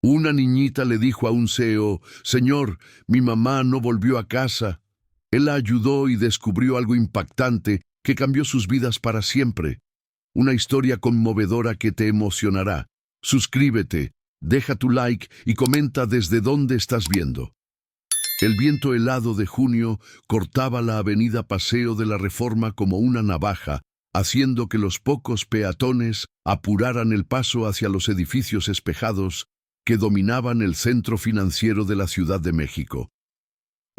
Una niñita le dijo a un CEO: «Señor, mi mamá no volvió a casa». Él la ayudó y descubrió algo impactante que cambió sus vidas para siempre. Una historia conmovedora que te emocionará. Suscríbete, deja tu like y comenta desde dónde estás viendo. El viento helado de junio cortaba la avenida Paseo de la Reforma como una navaja, haciendo que los pocos peatones apuraran el paso hacia los edificios espejados que dominaban el centro financiero de la Ciudad de México.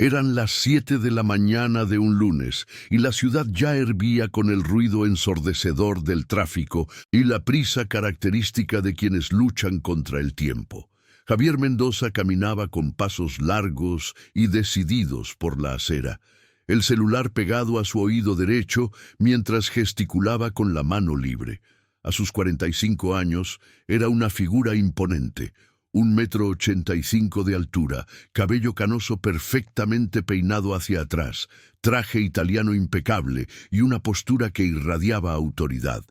Eran las 7 de la mañana de un lunes y la ciudad ya hervía con el ruido ensordecedor del tráfico y la prisa característica de quienes luchan contra el tiempo. Javier Mendoza caminaba con pasos largos y decididos por la acera, el celular pegado a su oído derecho mientras gesticulaba con la mano libre. A sus 45 años era una figura imponente. 1,85 m de altura, cabello canoso perfectamente peinado hacia atrás, traje italiano impecable y una postura que irradiaba autoridad.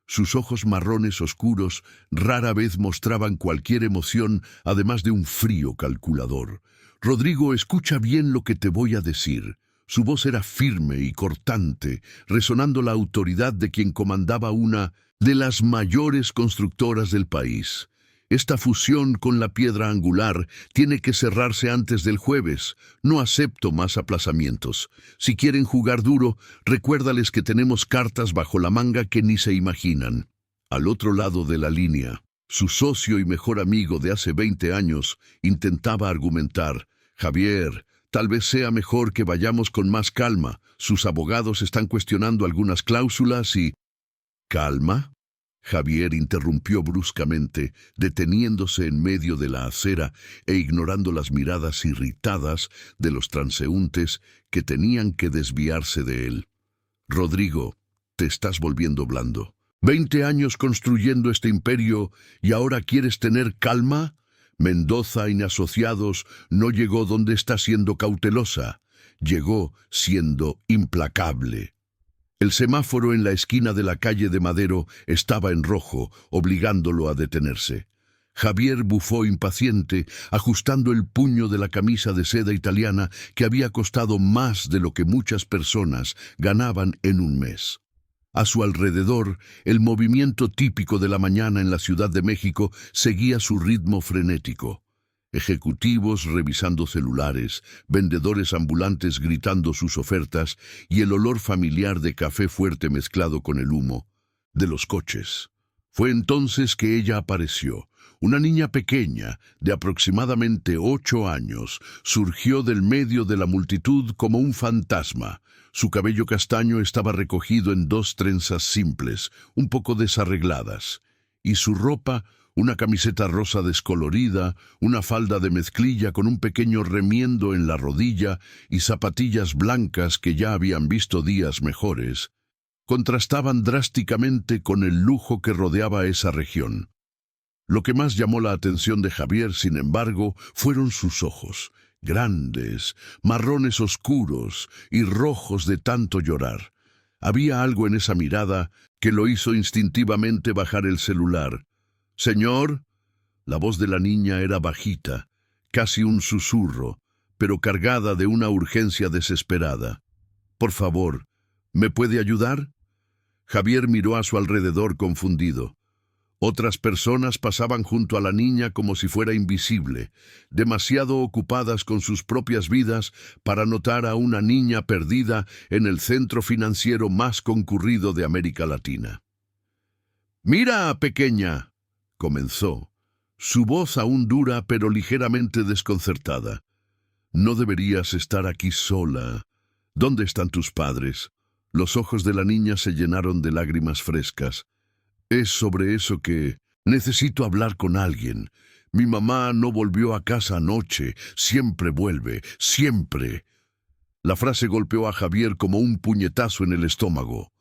Sus ojos marrones oscuros rara vez mostraban cualquier emoción, además de un frío calculador. «Rodrigo, escucha bien lo que te voy a decir». Su voz era firme y cortante, resonando la autoridad de quien comandaba una de las mayores constructoras del país. Esta fusión con la piedra angular tiene que cerrarse antes del jueves. No acepto más aplazamientos. Si quieren jugar duro, recuérdales que tenemos cartas bajo la manga que ni se imaginan. Al otro lado de la línea, su socio y mejor amigo de hace 20 años intentaba argumentar: «Javier, tal vez sea mejor que vayamos con más calma. Sus abogados están cuestionando algunas cláusulas y...». «¿Calma?». Javier interrumpió bruscamente, deteniéndose en medio de la acera e ignorando las miradas irritadas de los transeúntes que tenían que desviarse de él. «Rodrigo, te estás volviendo blando. 20 años construyendo este imperio y ahora quieres tener calma». Mendoza y Asociados no llegó donde está siendo cautelosa, llegó siendo implacable. El semáforo en la esquina de la calle de Madero estaba en rojo, obligándolo a detenerse. Javier bufó impaciente, ajustando el puño de la camisa de seda italiana que había costado más de lo que muchas personas ganaban en un mes. A su alrededor, el movimiento típico de la mañana en la Ciudad de México seguía su ritmo frenético. Ejecutivos revisando celulares, vendedores ambulantes gritando sus ofertas y el olor familiar de café fuerte mezclado con el humo de los coches. Fue entonces que ella apareció. Una niña pequeña, de aproximadamente 8 años, surgió del medio de la multitud como un fantasma. Su cabello castaño estaba recogido en 2 trenzas simples, un poco desarregladas, y su ropa, una camiseta rosa descolorida, una falda de mezclilla con un pequeño remiendo en la rodilla y zapatillas blancas que ya habían visto días mejores, contrastaban drásticamente con el lujo que rodeaba esa región. Lo que más llamó la atención de Javier, sin embargo, fueron sus ojos, grandes, marrones oscuros y rojos de tanto llorar. Había algo en esa mirada que lo hizo instintivamente bajar el celular. «Señor». La voz de la niña era bajita, casi un susurro, pero cargada de una urgencia desesperada. «Por favor, ¿me puede ayudar?». Javier miró a su alrededor confundido. Otras personas pasaban junto a la niña como si fuera invisible, demasiado ocupadas con sus propias vidas para notar a una niña perdida en el centro financiero más concurrido de América Latina. «Mira, pequeña», comenzó, su voz aún dura pero ligeramente desconcertada. «No deberías estar aquí sola. ¿Dónde están tus padres?». Los ojos de la niña se llenaron de lágrimas frescas. «Es sobre eso que necesito hablar con alguien. Mi mamá no volvió a casa anoche. Siempre vuelve, siempre». La frase golpeó a Javier como un puñetazo en el estómago.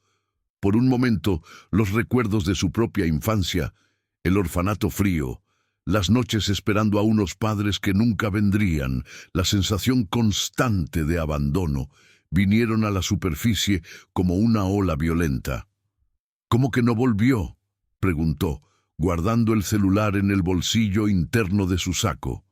Por un momento, los recuerdos de su propia infancia, el orfanato frío, las noches esperando a unos padres que nunca vendrían, la sensación constante de abandono, vinieron a la superficie como una ola violenta. «¿Cómo que no volvió?», preguntó, guardando el celular en el bolsillo interno de su saco.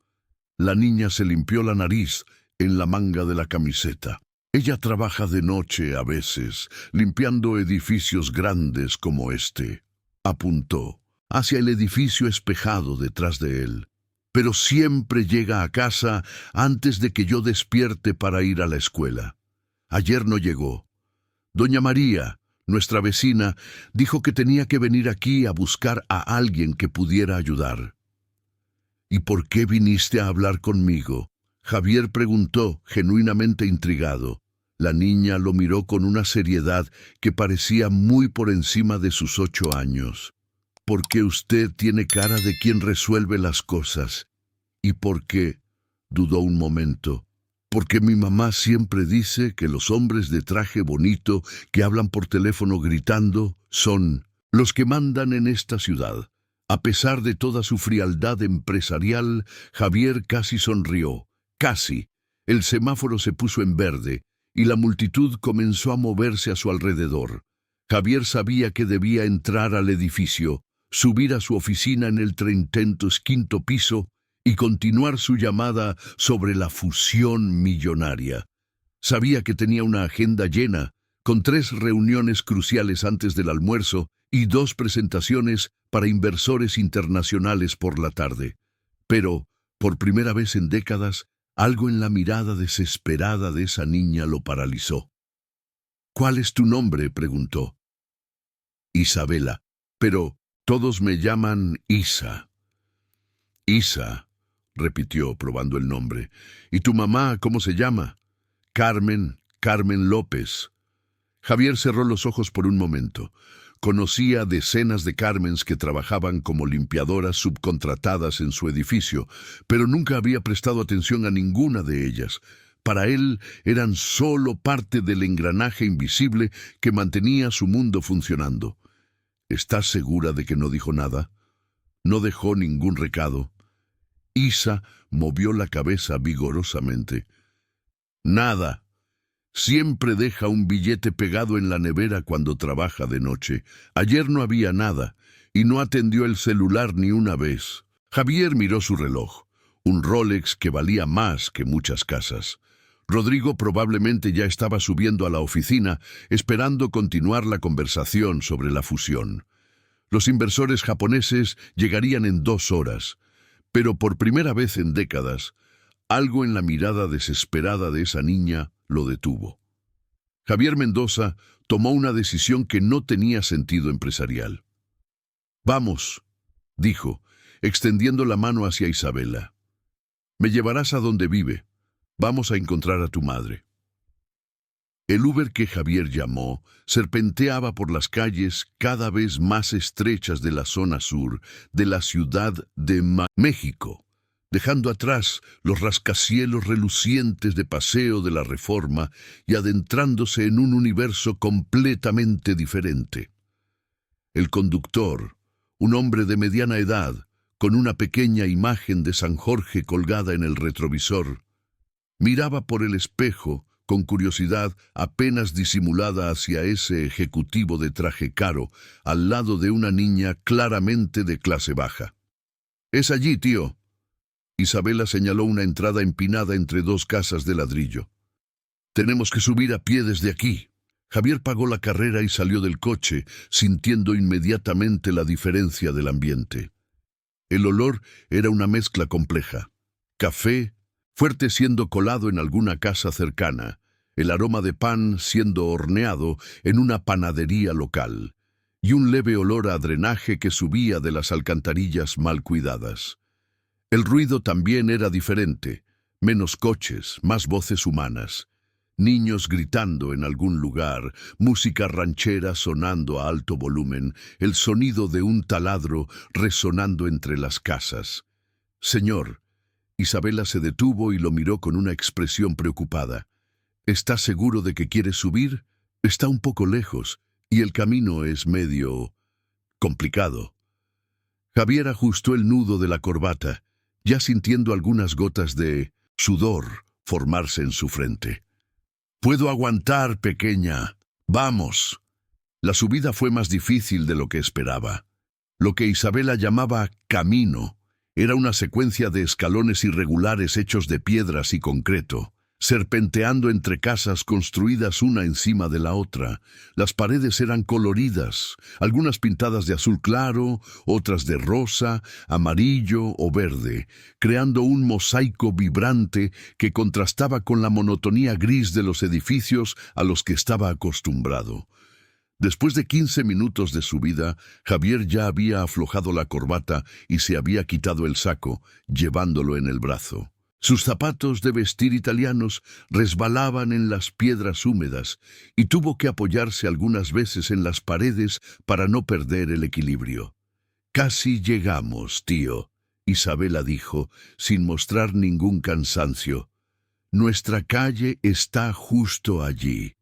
La niña se limpió la nariz en la manga de la camiseta. Ella trabaja de noche a veces, limpiando edificios grandes como este, apuntó, hacia el edificio espejado detrás de él. Pero siempre llega a casa antes de que yo despierte para ir a la escuela. Ayer no llegó. Doña María, nuestra vecina, dijo que tenía que venir aquí a buscar a alguien que pudiera ayudar. ¿Y por qué viniste a hablar conmigo?, Javier preguntó, genuinamente intrigado. La niña lo miró con una seriedad que parecía muy por encima de sus 8 años. «Porque usted tiene cara de quien resuelve las cosas. ¿Y por qué?», dudó un momento. «Porque mi mamá siempre dice que los hombres de traje bonito que hablan por teléfono gritando son los que mandan en esta ciudad». A pesar de toda su frialdad empresarial, Javier casi sonrió. Casi. El semáforo se puso en verde y la multitud comenzó a moverse a su alrededor. Javier sabía que debía entrar al edificio, subir a su oficina en el 35º piso y continuar su llamada sobre la fusión millonaria. Sabía que tenía una agenda llena, con 3 reuniones cruciales antes del almuerzo y 2 presentaciones para inversores internacionales por la tarde. Pero, por primera vez en décadas, algo en la mirada desesperada de esa niña lo paralizó. «¿Cuál es tu nombre?», preguntó. «Isabela. Pero todos me llaman Isa». «Isa», repitió, probando el nombre. «¿Y tu mamá cómo se llama?». «Carmen López». Javier cerró los ojos por un momento. Conocía decenas de Carmens que trabajaban como limpiadoras subcontratadas en su edificio, pero nunca había prestado atención a ninguna de ellas. Para él eran solo parte del engranaje invisible que mantenía su mundo funcionando. «¿Estás segura de que no dijo nada? ¿No dejó ningún recado?». Isa movió la cabeza vigorosamente. «Nada. Siempre deja un billete pegado en la nevera cuando trabaja de noche. Ayer no había nada, y no atendió el celular ni una vez». Javier miró su reloj, un Rolex que valía más que muchas casas. Rodrigo probablemente ya estaba subiendo a la oficina, esperando continuar la conversación sobre la fusión. Los inversores japoneses llegarían en 2 horas, pero por primera vez en décadas, algo en la mirada desesperada de esa niña lo detuvo. Javier Mendoza tomó una decisión que no tenía sentido empresarial. «Vamos», dijo, extendiendo la mano hacia Isabela. «Me llevarás a donde vive. Vamos a encontrar a tu madre». El Uber que Javier llamó serpenteaba por las calles cada vez más estrechas de la zona sur de la Ciudad de México, dejando atrás los rascacielos relucientes de Paseo de la Reforma y adentrándose en un universo completamente diferente. El conductor, un hombre de mediana edad, con una pequeña imagen de San Jorge colgada en el retrovisor, miraba por el espejo con curiosidad apenas disimulada hacia ese ejecutivo de traje caro, al lado de una niña claramente de clase baja. «Es allí, tío». Isabela señaló una entrada empinada entre 2 casas de ladrillo. «Tenemos que subir a pie desde aquí». Javier pagó la carrera y salió del coche, sintiendo inmediatamente la diferencia del ambiente. El olor era una mezcla compleja. Café, fuerte siendo colado en alguna casa cercana, el aroma de pan siendo horneado en una panadería local, y un leve olor a drenaje que subía de las alcantarillas mal cuidadas. El ruido también era diferente, menos coches, más voces humanas. Niños gritando en algún lugar, música ranchera sonando a alto volumen, el sonido de un taladro resonando entre las casas. «Señor». Isabela se detuvo y lo miró con una expresión preocupada. «¿Estás seguro de que quieres subir? Está un poco lejos, y el camino es medio complicado». Javier ajustó el nudo de la corbata, ya sintiendo algunas gotas de sudor formarse en su frente. «Puedo aguantar, pequeña. Vamos». La subida fue más difícil de lo que esperaba. Lo que Isabela llamaba camino era una secuencia de escalones irregulares hechos de piedras y concreto, serpenteando entre casas construidas una encima de la otra. Las paredes eran coloridas, algunas pintadas de azul claro, otras de rosa, amarillo o verde, creando un mosaico vibrante que contrastaba con la monotonía gris de los edificios a los que estaba acostumbrado. Después de 15 minutos de subida, Javier ya había aflojado la corbata y se había quitado el saco, llevándolo en el brazo. Sus zapatos de vestir italianos resbalaban en las piedras húmedas y tuvo que apoyarse algunas veces en las paredes para no perder el equilibrio. «Casi llegamos, tío», Isabela dijo, sin mostrar ningún cansancio. «Nuestra calle está justo allí».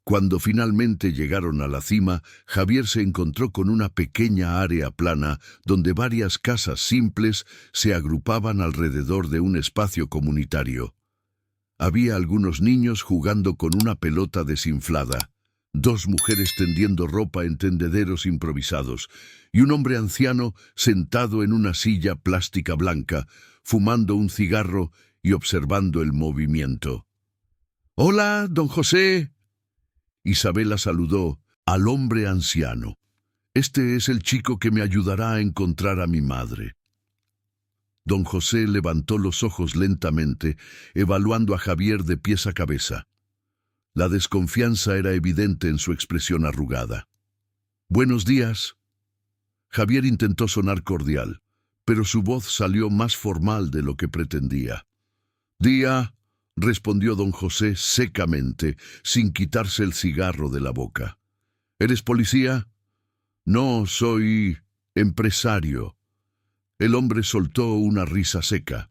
Cuando finalmente llegaron a la cima, Javier se encontró con una pequeña área plana donde varias casas simples se agrupaban alrededor de un espacio comunitario. Había algunos niños jugando con una pelota desinflada, dos mujeres tendiendo ropa en tendederos improvisados y un hombre anciano sentado en una silla plástica blanca, fumando un cigarro y observando el movimiento. «Hola, don José». Isabela saludó al hombre anciano. «Este es el chico que me ayudará a encontrar a mi madre». Don José levantó los ojos lentamente, evaluando a Javier de pies a cabeza. La desconfianza era evidente en su expresión arrugada. «Buenos días». Javier intentó sonar cordial, pero su voz salió más formal de lo que pretendía. «Día», respondió don José secamente, sin quitarse el cigarro de la boca. «¿Eres policía?» «No, soy empresario». El hombre soltó una risa seca.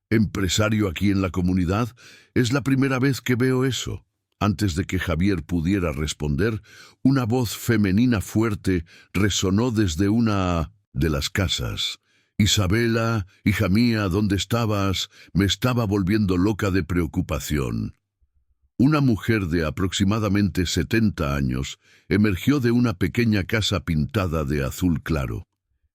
«¿Empresario aquí en la comunidad? Es la primera vez que veo eso». Antes de que Javier pudiera responder, una voz femenina fuerte resonó desde una de las casas. «Isabela, hija mía, ¿dónde estabas?» Me estaba volviendo loca de preocupación. Una mujer de aproximadamente 70 años emergió de una pequeña casa pintada de azul claro.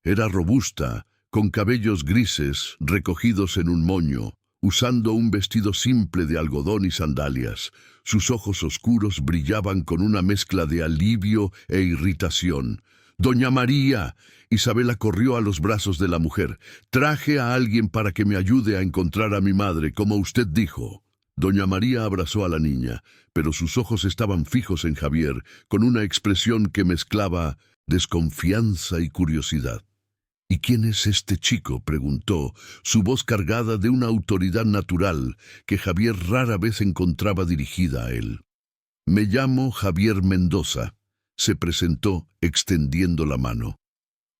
Era robusta, con cabellos grises recogidos en un moño, usando un vestido simple de algodón y sandalias. Sus ojos oscuros brillaban con una mezcla de alivio e irritación. «¡Doña María!». Isabela corrió a los brazos de la mujer. «Traje a alguien para que me ayude a encontrar a mi madre, como usted dijo». Doña María abrazó a la niña, pero sus ojos estaban fijos en Javier, con una expresión que mezclaba desconfianza y curiosidad. «¿Y quién es este chico?», preguntó, su voz cargada de una autoridad natural que Javier rara vez encontraba dirigida a él. «Me llamo Javier Mendoza», se presentó, extendiendo la mano.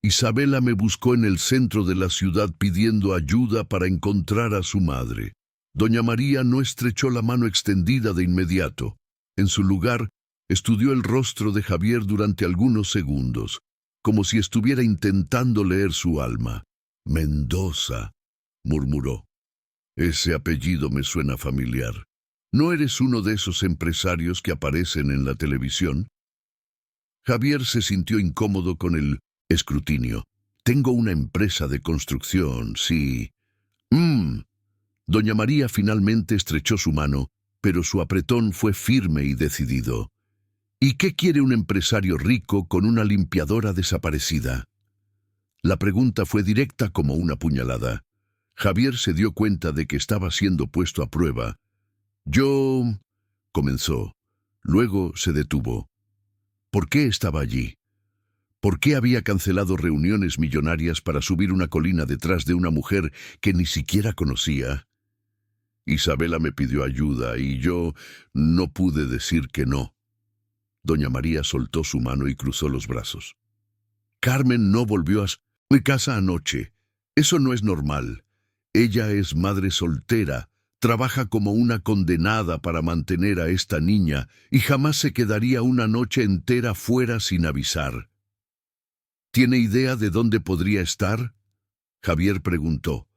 «Isabela me buscó en el centro de la ciudad pidiendo ayuda para encontrar a su madre». Doña María no estrechó la mano extendida de inmediato. En su lugar, estudió el rostro de Javier durante algunos segundos, como si estuviera intentando leer su alma. «Mendoza», murmuró. «Ese apellido me suena familiar. ¿No eres uno de esos empresarios que aparecen en la televisión?» Javier se sintió incómodo con el escrutinio. «Tengo una empresa de construcción, sí». Doña María finalmente estrechó su mano, pero su apretón fue firme y decidido. «¿Y qué quiere un empresario rico con una limpiadora desaparecida?» La pregunta fue directa como una puñalada. Javier se dio cuenta de que estaba siendo puesto a prueba. «Yo…», comenzó. Luego se detuvo. ¿Por qué estaba allí? ¿Por qué había cancelado reuniones millonarias para subir una colina detrás de una mujer que ni siquiera conocía? «Isabela me pidió ayuda y yo no pude decir que no». Doña María soltó su mano y cruzó los brazos. «Carmen no volvió a mi casa anoche. Eso no es normal. Ella es madre soltera, trabaja como una condenada para mantener a esta niña y jamás se quedaría una noche entera fuera sin avisar». «¿Tiene idea de dónde podría estar?», Javier preguntó.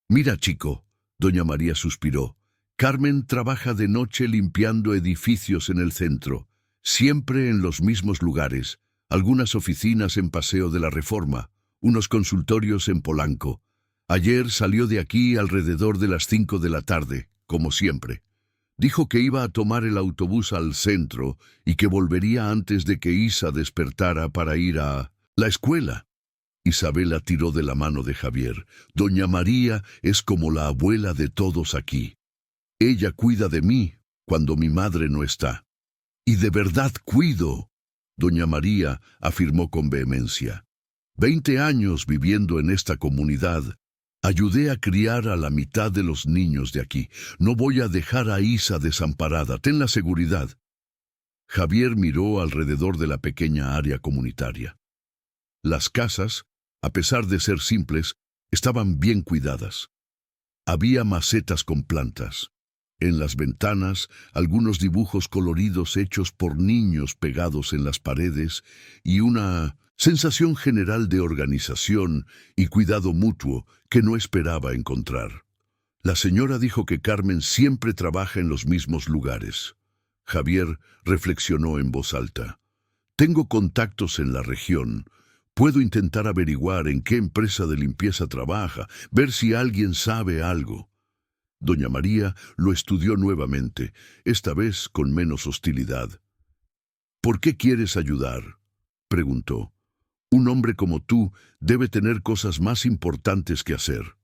«Mira, chico», Doña María suspiró, «Carmen trabaja de noche limpiando edificios en el centro, siempre en los mismos lugares. algunas oficinas en Paseo de la Reforma, unos consultorios en Polanco. Ayer salió de aquí alrededor de las 5 de la tarde, como siempre. Dijo que iba a tomar el autobús al centro y que volvería antes de que Isa despertara para ir a la escuela. Isabela tiró de la mano de Javier. Doña María es como la abuela de todos aquí. Ella cuida de mí cuando mi madre no está. Y de verdad cuido. Doña María afirmó con vehemencia. 20 años viviendo en esta comunidad. Ayudé a criar a la mitad de los niños de aquí. No voy a dejar a Isa desamparada, ten la seguridad. Javier miró alrededor de la pequeña área comunitaria. Las casas, a pesar de ser simples, estaban bien cuidadas. Había macetas con plantas. En las ventanas, algunos dibujos coloridos hechos por niños pegados en las paredes y una sensación general de organización y cuidado mutuo que no esperaba encontrar. La señora dijo que Carmen siempre trabaja en los mismos lugares. Javier reflexionó en voz alta. Tengo contactos en la región. Puedo intentar averiguar en qué empresa de limpieza trabaja, ver si alguien sabe algo. Doña María lo estudió nuevamente, esta vez con menos hostilidad. ¿Por qué quieres ayudar?, preguntó. Un hombre como tú debe tener cosas más importantes que hacer.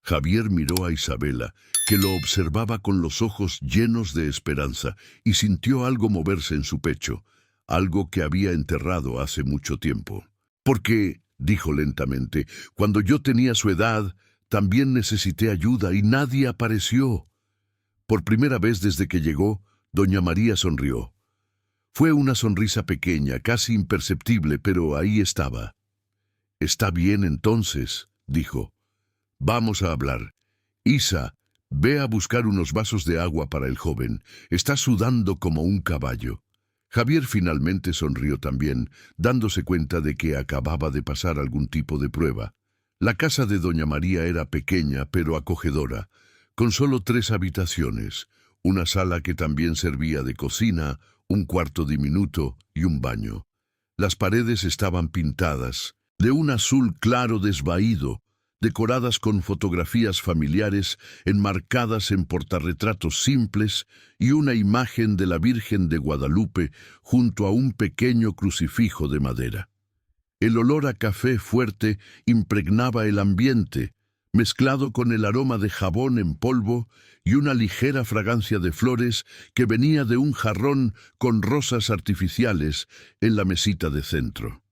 Javier miró a Isabela, que lo observaba con los ojos llenos de esperanza, y sintió algo moverse en su pecho, algo que había enterrado hace mucho tiempo. Porque, dijo lentamente, cuando yo tenía su edad, también necesité ayuda y nadie apareció. Por primera vez desde que llegó, doña María sonrió. Fue una sonrisa pequeña, casi imperceptible, pero ahí estaba. Está bien entonces, dijo. Vamos a hablar. Isa, ve a buscar unos vasos de agua para el joven. Está sudando como un caballo. Javier finalmente sonrió también, dándose cuenta de que acababa de pasar algún tipo de prueba. La casa de doña María era pequeña pero acogedora, con solo 3 habitaciones, una sala que también servía de cocina, un cuarto diminuto y un baño. Las paredes estaban pintadas, de un azul claro desvaído, decoradas con fotografías familiares enmarcadas en portarretratos simples y una imagen de la Virgen de Guadalupe junto a un pequeño crucifijo de madera. El olor a café fuerte impregnaba el ambiente, mezclado con el aroma de jabón en polvo y una ligera fragancia de flores que venía de un jarrón con rosas artificiales en la mesita de centro.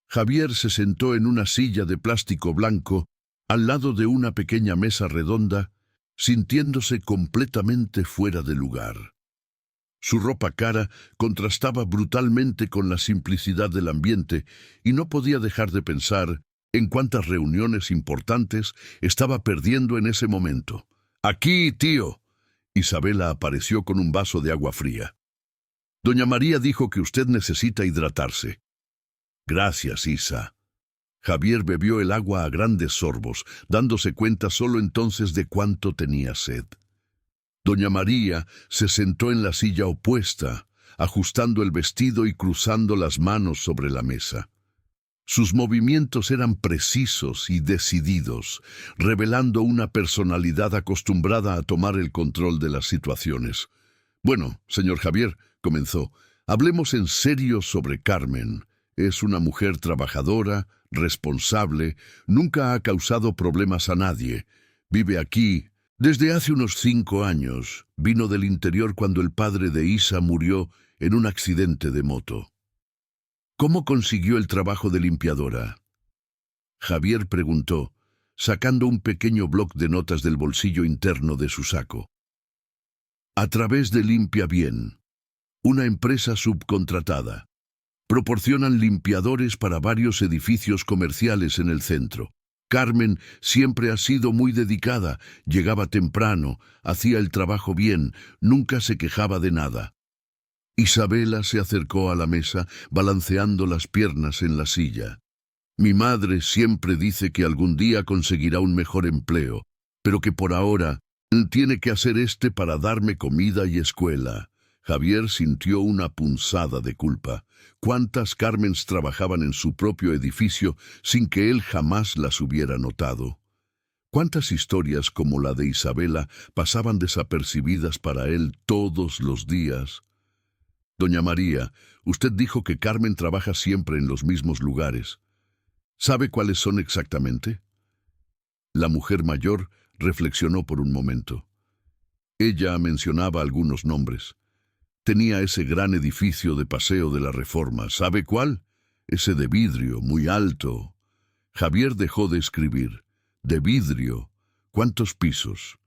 Javier se sentó en una silla de plástico blanco al lado de una pequeña mesa redonda, sintiéndose completamente fuera de lugar. Su ropa cara contrastaba brutalmente con la simplicidad del ambiente y no podía dejar de pensar en cuántas reuniones importantes estaba perdiendo en ese momento. «Aquí, tío». Isabela apareció con un vaso de agua fría. «Doña María dijo que usted necesita hidratarse». «Gracias, Isa». Javier bebió el agua a grandes sorbos, dándose cuenta solo entonces de cuánto tenía sed. Doña María se sentó en la silla opuesta, ajustando el vestido y cruzando las manos sobre la mesa. Sus movimientos eran precisos y decididos, revelando una personalidad acostumbrada a tomar el control de las situaciones. «Bueno, señor Javier», comenzó, «hablemos en serio sobre Carmen. Es una mujer trabajadora, responsable, nunca ha causado problemas a nadie. Vive aquí desde hace unos 5 años. Vino del interior cuando el padre de Isa murió en un accidente de moto». «¿Cómo consiguió el trabajo de limpiadora?», Javier preguntó, sacando un pequeño bloc de notas del bolsillo interno de su saco. «A través de Limpia Bien, una empresa subcontratada. Proporcionan limpiadores para varios edificios comerciales en el centro. Carmen siempre ha sido muy dedicada, llegaba temprano, hacía el trabajo bien, nunca se quejaba de nada». Isabela se acercó a la mesa, balanceando las piernas en la silla. «Mi madre siempre dice que algún día conseguirá un mejor empleo, pero que por ahora tiene que hacer para darme comida y escuela. Javier sintió una punzada de culpa. ¿Cuántas Carmens trabajaban en su propio edificio sin que él jamás las hubiera notado? ¿Cuántas historias como la de Isabela pasaban desapercibidas para él todos los días? Doña María, usted dijo que Carmen trabaja siempre en los mismos lugares. ¿Sabe cuáles son exactamente? La mujer mayor reflexionó por un momento. Ella mencionaba algunos nombres. Tenía ese gran edificio de Paseo de la Reforma. ¿Sabe cuál? Ese de vidrio, muy alto. Javier dejó de escribir. De vidrio. ¿Cuántos pisos?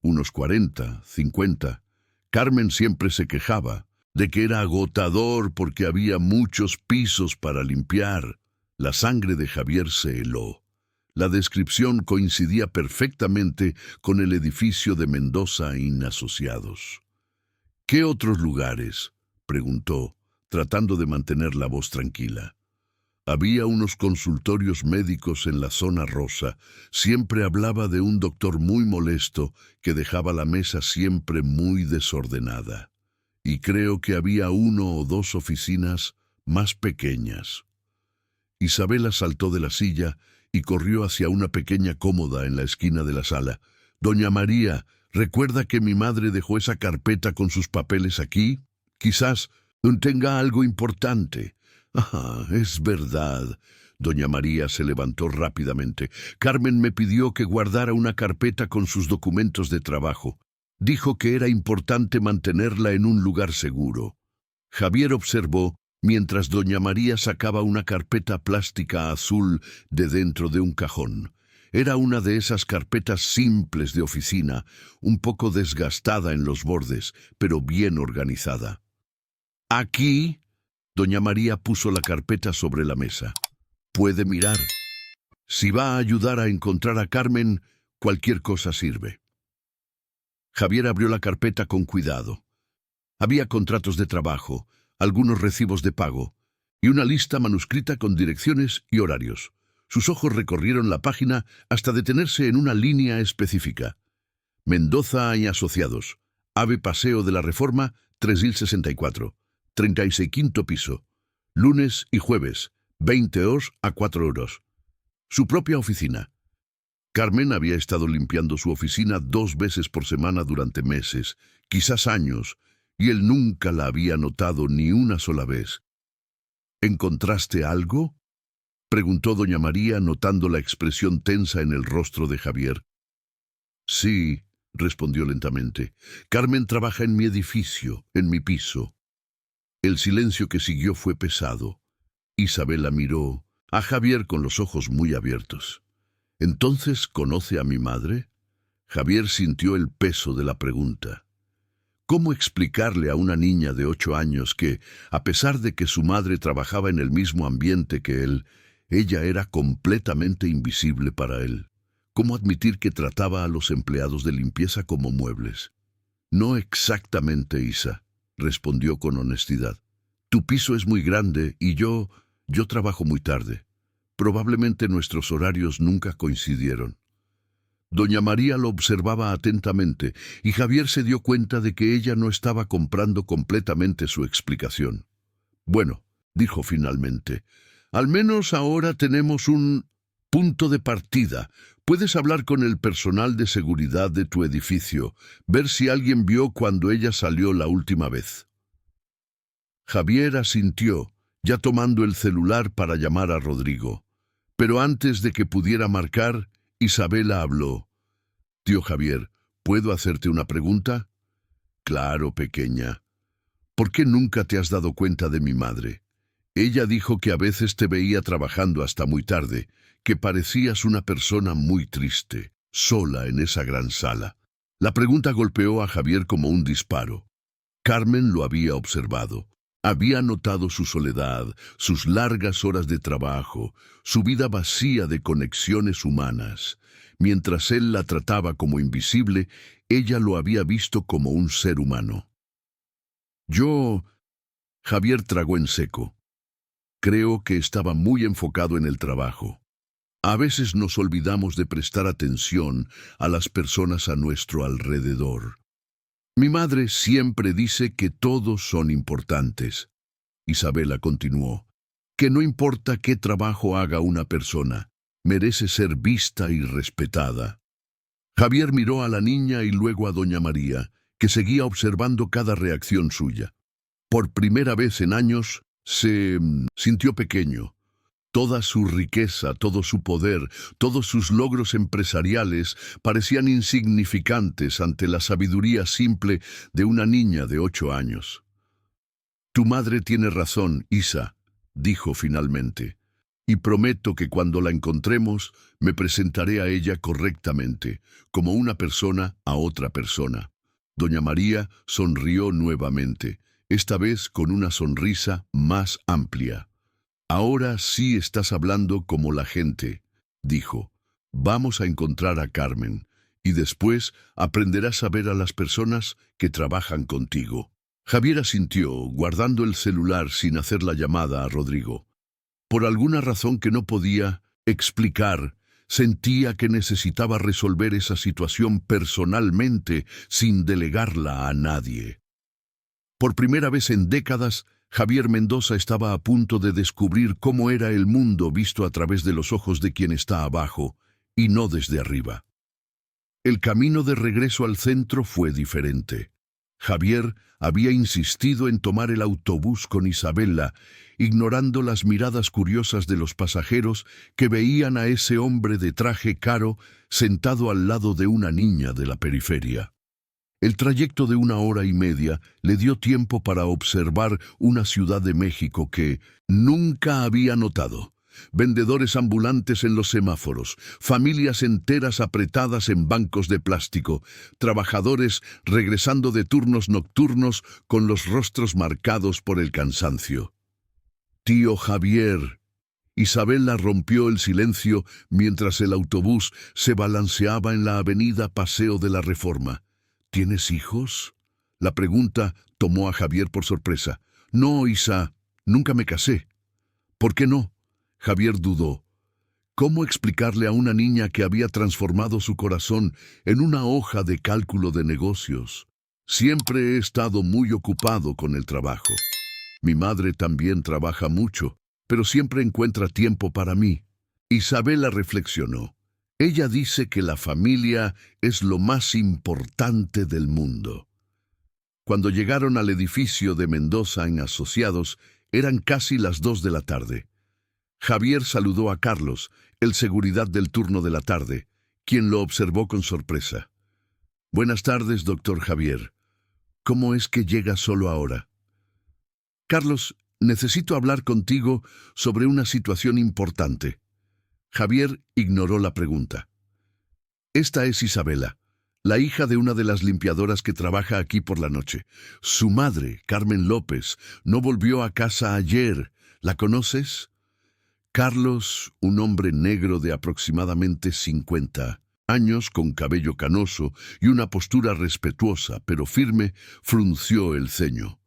Unos 40, 50. Carmen siempre se quejaba de que era agotador porque había muchos pisos para limpiar. La sangre de Javier se heló. La descripción coincidía perfectamente con el edificio de Mendoza Asociados. ¿Qué otros lugares?, preguntó, tratando de mantener la voz tranquila. Había unos consultorios médicos en la zona rosa. Siempre hablaba de un doctor muy molesto que dejaba la mesa siempre muy desordenada. Y creo que había 1 o 2 oficinas más pequeñas. Isabela saltó de la silla y corrió hacia una pequeña cómoda en la esquina de la sala. «Doña María, ¿recuerda que mi madre dejó esa carpeta con sus papeles aquí? Quizás tenga algo importante». «Ah, es verdad». Doña María se levantó rápidamente. «Carmen me pidió que guardara una carpeta con sus documentos de trabajo. Dijo que era importante mantenerla en un lugar seguro». Javier observó mientras doña María sacaba una carpeta plástica azul de dentro de un cajón. Era una de esas carpetas simples de oficina, un poco desgastada en los bordes, pero bien organizada. «Aquí». Doña María puso la carpeta sobre la mesa. «Puede mirar. Si va a ayudar a encontrar a Carmen, cualquier cosa sirve». Javier abrió la carpeta con cuidado. Había contratos de trabajo, algunos recibos de pago y una lista manuscrita con direcciones y horarios. Sus ojos recorrieron la página hasta detenerse en una línea específica. Mendoza y Asociados, Ave Paseo de la Reforma, 3064, 35º piso, lunes y jueves, 20 horas a 4 horas. Su propia oficina. Carmen había estado limpiando su oficina 2 veces por semana durante meses, quizás años, y él nunca la había notado ni una sola vez. «¿Encontraste algo?», preguntó doña María, notando la expresión tensa en el rostro de Javier. «Sí», respondió lentamente. «Carmen trabaja en mi edificio, en mi piso». El silencio que siguió fue pesado. Isabela miró a Javier con los ojos muy abiertos. «¿Entonces conoce a mi madre?». Javier sintió el peso de la pregunta. ¿Cómo explicarle a una niña de 8 años que, a pesar de que su madre trabajaba en el mismo ambiente que él, ella era completamente invisible para él? ¿Cómo admitir que trataba a los empleados de limpieza como muebles? «No exactamente, Isa», respondió con honestidad. «Tu piso es muy grande y yo trabajo muy tarde. Probablemente nuestros horarios nunca coincidieron». Doña María lo observaba atentamente y Javier se dio cuenta de que ella no estaba comprando completamente su explicación. «Bueno», dijo finalmente, «al menos ahora tenemos un punto de partida. Puedes hablar con el personal de seguridad de tu edificio, ver si alguien vio cuando ella salió la última vez». Javier asintió, ya tomando el celular para llamar a Rodrigo. Pero antes de que pudiera marcar, Isabela habló. «Tío Javier, ¿puedo hacerte una pregunta?». «Claro, pequeña». «¿Por qué nunca te has dado cuenta de mi madre? Ella dijo que a veces te veía trabajando hasta muy tarde, que parecías una persona muy triste, sola en esa gran sala». La pregunta golpeó a Javier como un disparo. Carmen lo había observado. Había notado su soledad, sus largas horas de trabajo, su vida vacía de conexiones humanas. Mientras él la trataba como invisible, ella lo había visto como un ser humano. Javier tragó en seco. Creo que estaba muy enfocado en el trabajo. A veces nos olvidamos de prestar atención a las personas a nuestro alrededor. Mi madre siempre dice que todos son importantes. Isabela continuó, que no importa qué trabajo haga una persona, merece ser vista y respetada. Javier miró a la niña y luego a doña María, que seguía observando cada reacción suya. Por primera vez en años, se sintió pequeño. Toda su riqueza, todo su poder, todos sus logros empresariales parecían insignificantes ante la sabiduría simple de una niña de 8 años. Tu madre tiene razón, Isa, dijo finalmente, y prometo que cuando la encontremos me presentaré a ella correctamente, como una persona a otra persona. Doña María sonrió nuevamente, esta vez con una sonrisa más amplia. Ahora sí estás hablando como la gente, dijo. Vamos a encontrar a Carmen, y después aprenderás a ver a las personas que trabajan contigo. Javier asintió, guardando el celular sin hacer la llamada a Rodrigo. Por alguna razón que no podía explicar, sentía que necesitaba resolver esa situación personalmente, sin delegarla a nadie. Por primera vez en décadas, Javier Mendoza estaba a punto de descubrir cómo era el mundo visto a través de los ojos de quien está abajo, y no desde arriba. El camino de regreso al centro fue diferente. Javier había insistido en tomar el autobús con Isabela, ignorando las miradas curiosas de los pasajeros que veían a ese hombre de traje caro sentado al lado de una niña de la periferia. El trayecto de 1 hora y media le dio tiempo para observar una Ciudad de México que nunca había notado. Vendedores ambulantes en los semáforos, familias enteras apretadas en bancos de plástico, trabajadores regresando de turnos nocturnos con los rostros marcados por el cansancio. Tío Javier. Isabela rompió el silencio mientras el autobús se balanceaba en la avenida Paseo de la Reforma. ¿Tienes hijos? La pregunta tomó a Javier por sorpresa. No, Isa, nunca me casé. ¿Por qué no? Javier dudó. ¿Cómo explicarle a una niña que había transformado su corazón en una hoja de cálculo de negocios? Siempre he estado muy ocupado con el trabajo. Mi madre también trabaja mucho, pero siempre encuentra tiempo para mí. Isabela reflexionó. Ella dice que la familia es lo más importante del mundo. Cuando llegaron al edificio de Mendoza en Asociados, eran casi las 2 de la tarde. Javier saludó a Carlos, el seguridad del turno de la tarde, quien lo observó con sorpresa. Buenas tardes, doctor Javier. ¿Cómo es que llega solo ahora? Carlos, necesito hablar contigo sobre una situación importante. Javier ignoró la pregunta. Esta es Isabela, la hija de una de las limpiadoras que trabaja aquí por la noche. Su madre, Carmen López, no volvió a casa ayer. ¿La conoces? Carlos, un hombre negro de aproximadamente 50 años, con cabello canoso y una postura respetuosa pero firme, frunció el ceño.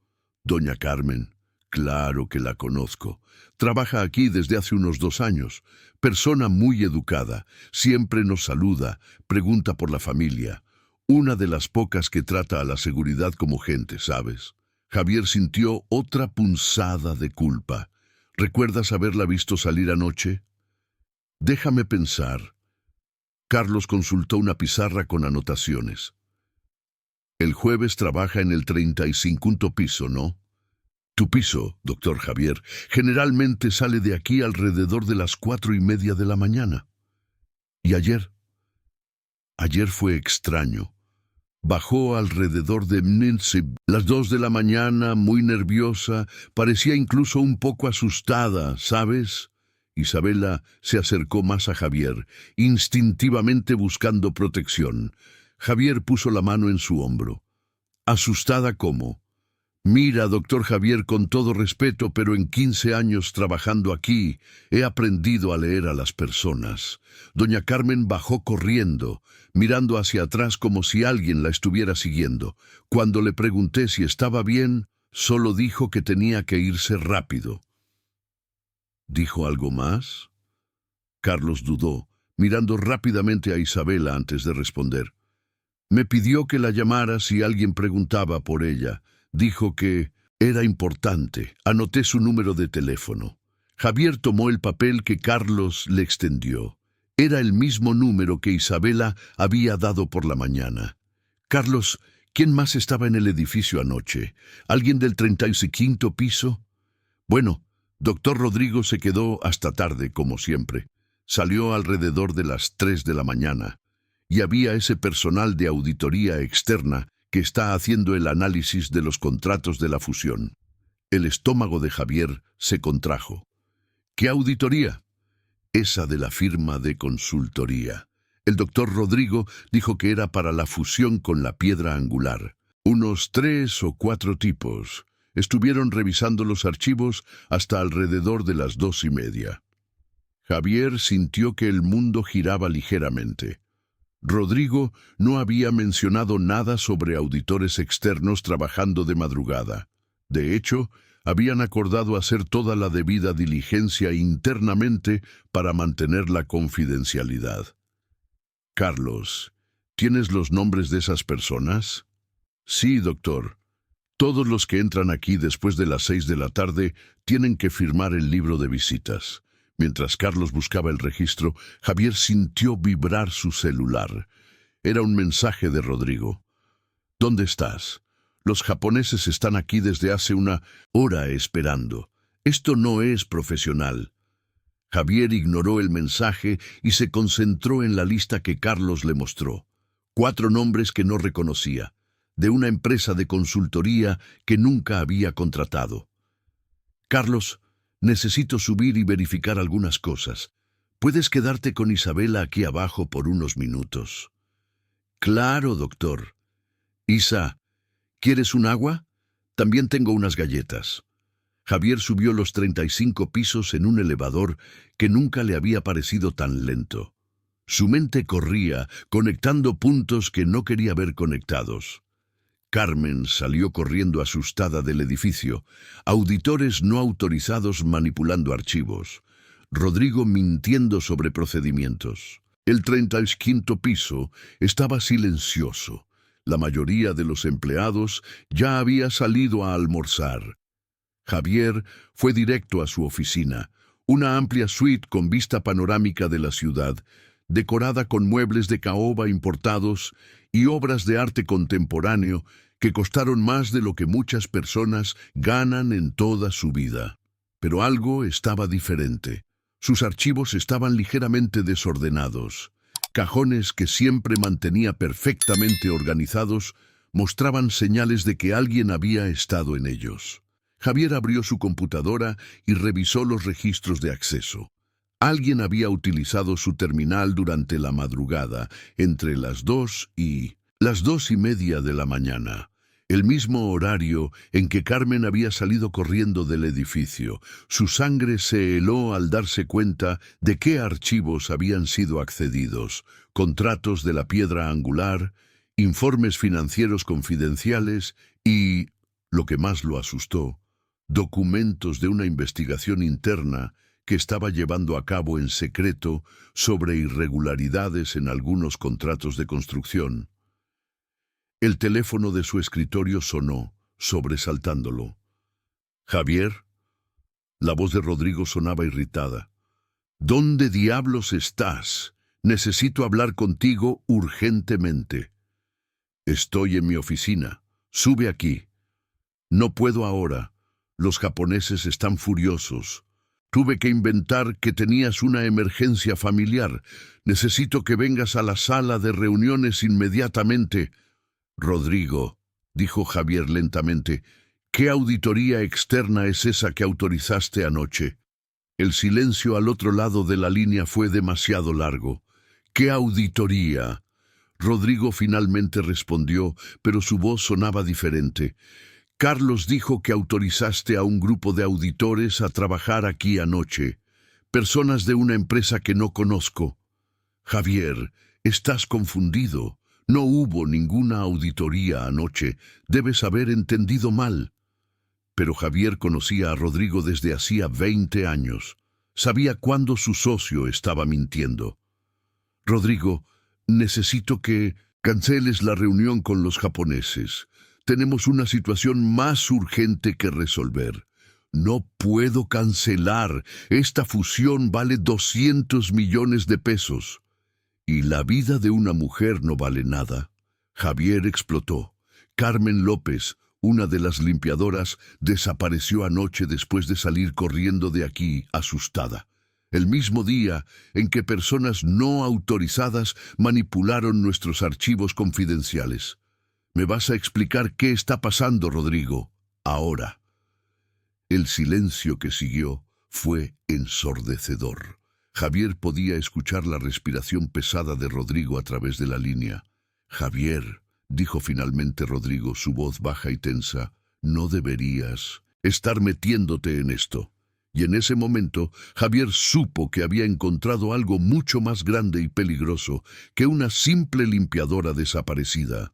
Doña Carmen, claro que la conozco. Trabaja aquí desde hace unos 2 años. Persona muy educada, siempre nos saluda, pregunta por la familia. Una de las pocas que trata a la seguridad como gente, ¿sabes? Javier sintió otra punzada de culpa. ¿Recuerdas haberla visto salir anoche? Déjame pensar. Carlos consultó una pizarra con anotaciones. El jueves trabaja en el 35º piso, ¿no? Tu piso, doctor Javier, generalmente sale de aquí alrededor de las 4:30 de la mañana. ¿Y ayer? Ayer fue extraño. Bajó alrededor de las 2 de la mañana, muy nerviosa, parecía incluso un poco asustada, ¿sabes? Isabela se acercó más a Javier, instintivamente buscando protección. Javier puso la mano en su hombro. ¿Asustada cómo? Mira, doctor Javier, con todo respeto, pero en 15 años trabajando aquí, he aprendido a leer a las personas. Doña Carmen bajó corriendo, mirando hacia atrás como si alguien la estuviera siguiendo. Cuando le pregunté si estaba bien, solo dijo que tenía que irse rápido. ¿Dijo algo más? Carlos dudó, mirando rápidamente a Isabela antes de responder. Me pidió que la llamara si alguien preguntaba por ella. Dijo que era importante. Anoté su número de teléfono. Javier tomó el papel que Carlos le extendió. Era el mismo número que Isabela había dado por la mañana. Carlos, ¿quién más estaba en el edificio anoche? ¿Alguien del 35º piso? Bueno, doctor Rodrigo se quedó hasta tarde, como siempre. Salió alrededor de las 3 de la mañana. Y había ese personal de auditoría externa que está haciendo el análisis de los contratos de la fusión. El estómago de Javier se contrajo. ¿Qué auditoría? Esa de la firma de consultoría. El doctor Rodrigo dijo que era para la fusión con la piedra angular. Unos 3 o 4 tipos. Estuvieron revisando los archivos hasta alrededor de las 2:30. Javier sintió que el mundo giraba ligeramente. Rodrigo no había mencionado nada sobre auditores externos trabajando de madrugada. De hecho, habían acordado hacer toda la debida diligencia internamente para mantener la confidencialidad. Carlos, ¿tienes los nombres de esas personas? Sí, doctor. Todos los que entran aquí después de las 6 de la tarde tienen que firmar el libro de visitas. Mientras Carlos buscaba el registro, Javier sintió vibrar su celular. Era un mensaje de Rodrigo. ¿Dónde estás? Los japoneses están aquí desde hace una hora esperando. Esto no es profesional. Javier ignoró el mensaje y se concentró en la lista que Carlos le mostró. 4 nombres que no reconocía, de una empresa de consultoría que nunca había contratado. Carlos, necesito subir y verificar algunas cosas. ¿Puedes quedarte con Isabela aquí abajo por unos minutos? Claro, doctor. Isa, ¿quieres un agua? También tengo unas galletas. Javier subió los 35 pisos en un elevador que nunca le había parecido tan lento. Su mente corría, conectando puntos que no quería ver conectados. Carmen salió corriendo asustada del edificio. Auditores no autorizados manipulando archivos. Rodrigo mintiendo sobre procedimientos. El 35º piso estaba silencioso. La mayoría de los empleados ya había salido a almorzar. Javier fue directo a su oficina, una amplia suite con vista panorámica de la ciudad, decorada con muebles de caoba importados y obras de arte contemporáneo que costaron más de lo que muchas personas ganan en toda su vida. Pero algo estaba diferente. Sus archivos estaban ligeramente desordenados. Cajones que siempre mantenía perfectamente organizados mostraban señales de que alguien había estado en ellos. Javier abrió su computadora y revisó los registros de acceso. Alguien había utilizado su terminal durante la madrugada, entre las 2 y las 2:30 de la mañana, el mismo horario en que Carmen había salido corriendo del edificio. Su sangre se heló al darse cuenta de qué archivos habían sido accedidos: contratos de la piedra angular, informes financieros confidenciales y, lo que más lo asustó, documentos de una investigación interna que estaba llevando a cabo en secreto sobre irregularidades en algunos contratos de construcción. El teléfono de su escritorio sonó, sobresaltándolo. «Javier». La voz de Rodrigo sonaba irritada. «¿Dónde diablos estás? Necesito hablar contigo urgentemente». «Estoy en mi oficina. Sube aquí». «No puedo ahora. Los japoneses están furiosos. Tuve que inventar que tenías una emergencia familiar. Necesito que vengas a la sala de reuniones inmediatamente». «Rodrigo», dijo Javier lentamente, «¿qué auditoría externa es esa que autorizaste anoche?» El silencio al otro lado de la línea fue demasiado largo. «¿Qué auditoría?» Rodrigo finalmente respondió, pero su voz sonaba diferente. «Carlos dijo que autorizaste a un grupo de auditores a trabajar aquí anoche. Personas de una empresa que no conozco». «Javier, estás confundido. No hubo ninguna auditoría anoche. Debes haber entendido mal». Pero Javier conocía a Rodrigo desde hacía 20 años. Sabía cuándo su socio estaba mintiendo. «Rodrigo, necesito que...» Canceles la reunión con los japoneses. Tenemos una situación más urgente que resolver. No puedo cancelar. Esta fusión vale 200 millones de pesos. Y la vida de una mujer no vale nada. Javier explotó. Carmen López, una de las limpiadoras, desapareció anoche después de salir corriendo de aquí, asustada. El mismo día en que personas no autorizadas manipularon nuestros archivos confidenciales. ¿Me vas a explicar qué está pasando, Rodrigo? Ahora. El silencio que siguió fue ensordecedor. Javier podía escuchar la respiración pesada de Rodrigo a través de la línea. Javier, dijo finalmente Rodrigo, su voz baja y tensa, no deberías estar metiéndote en esto. Y en ese momento, Javier supo que había encontrado algo mucho más grande y peligroso que una simple limpiadora desaparecida.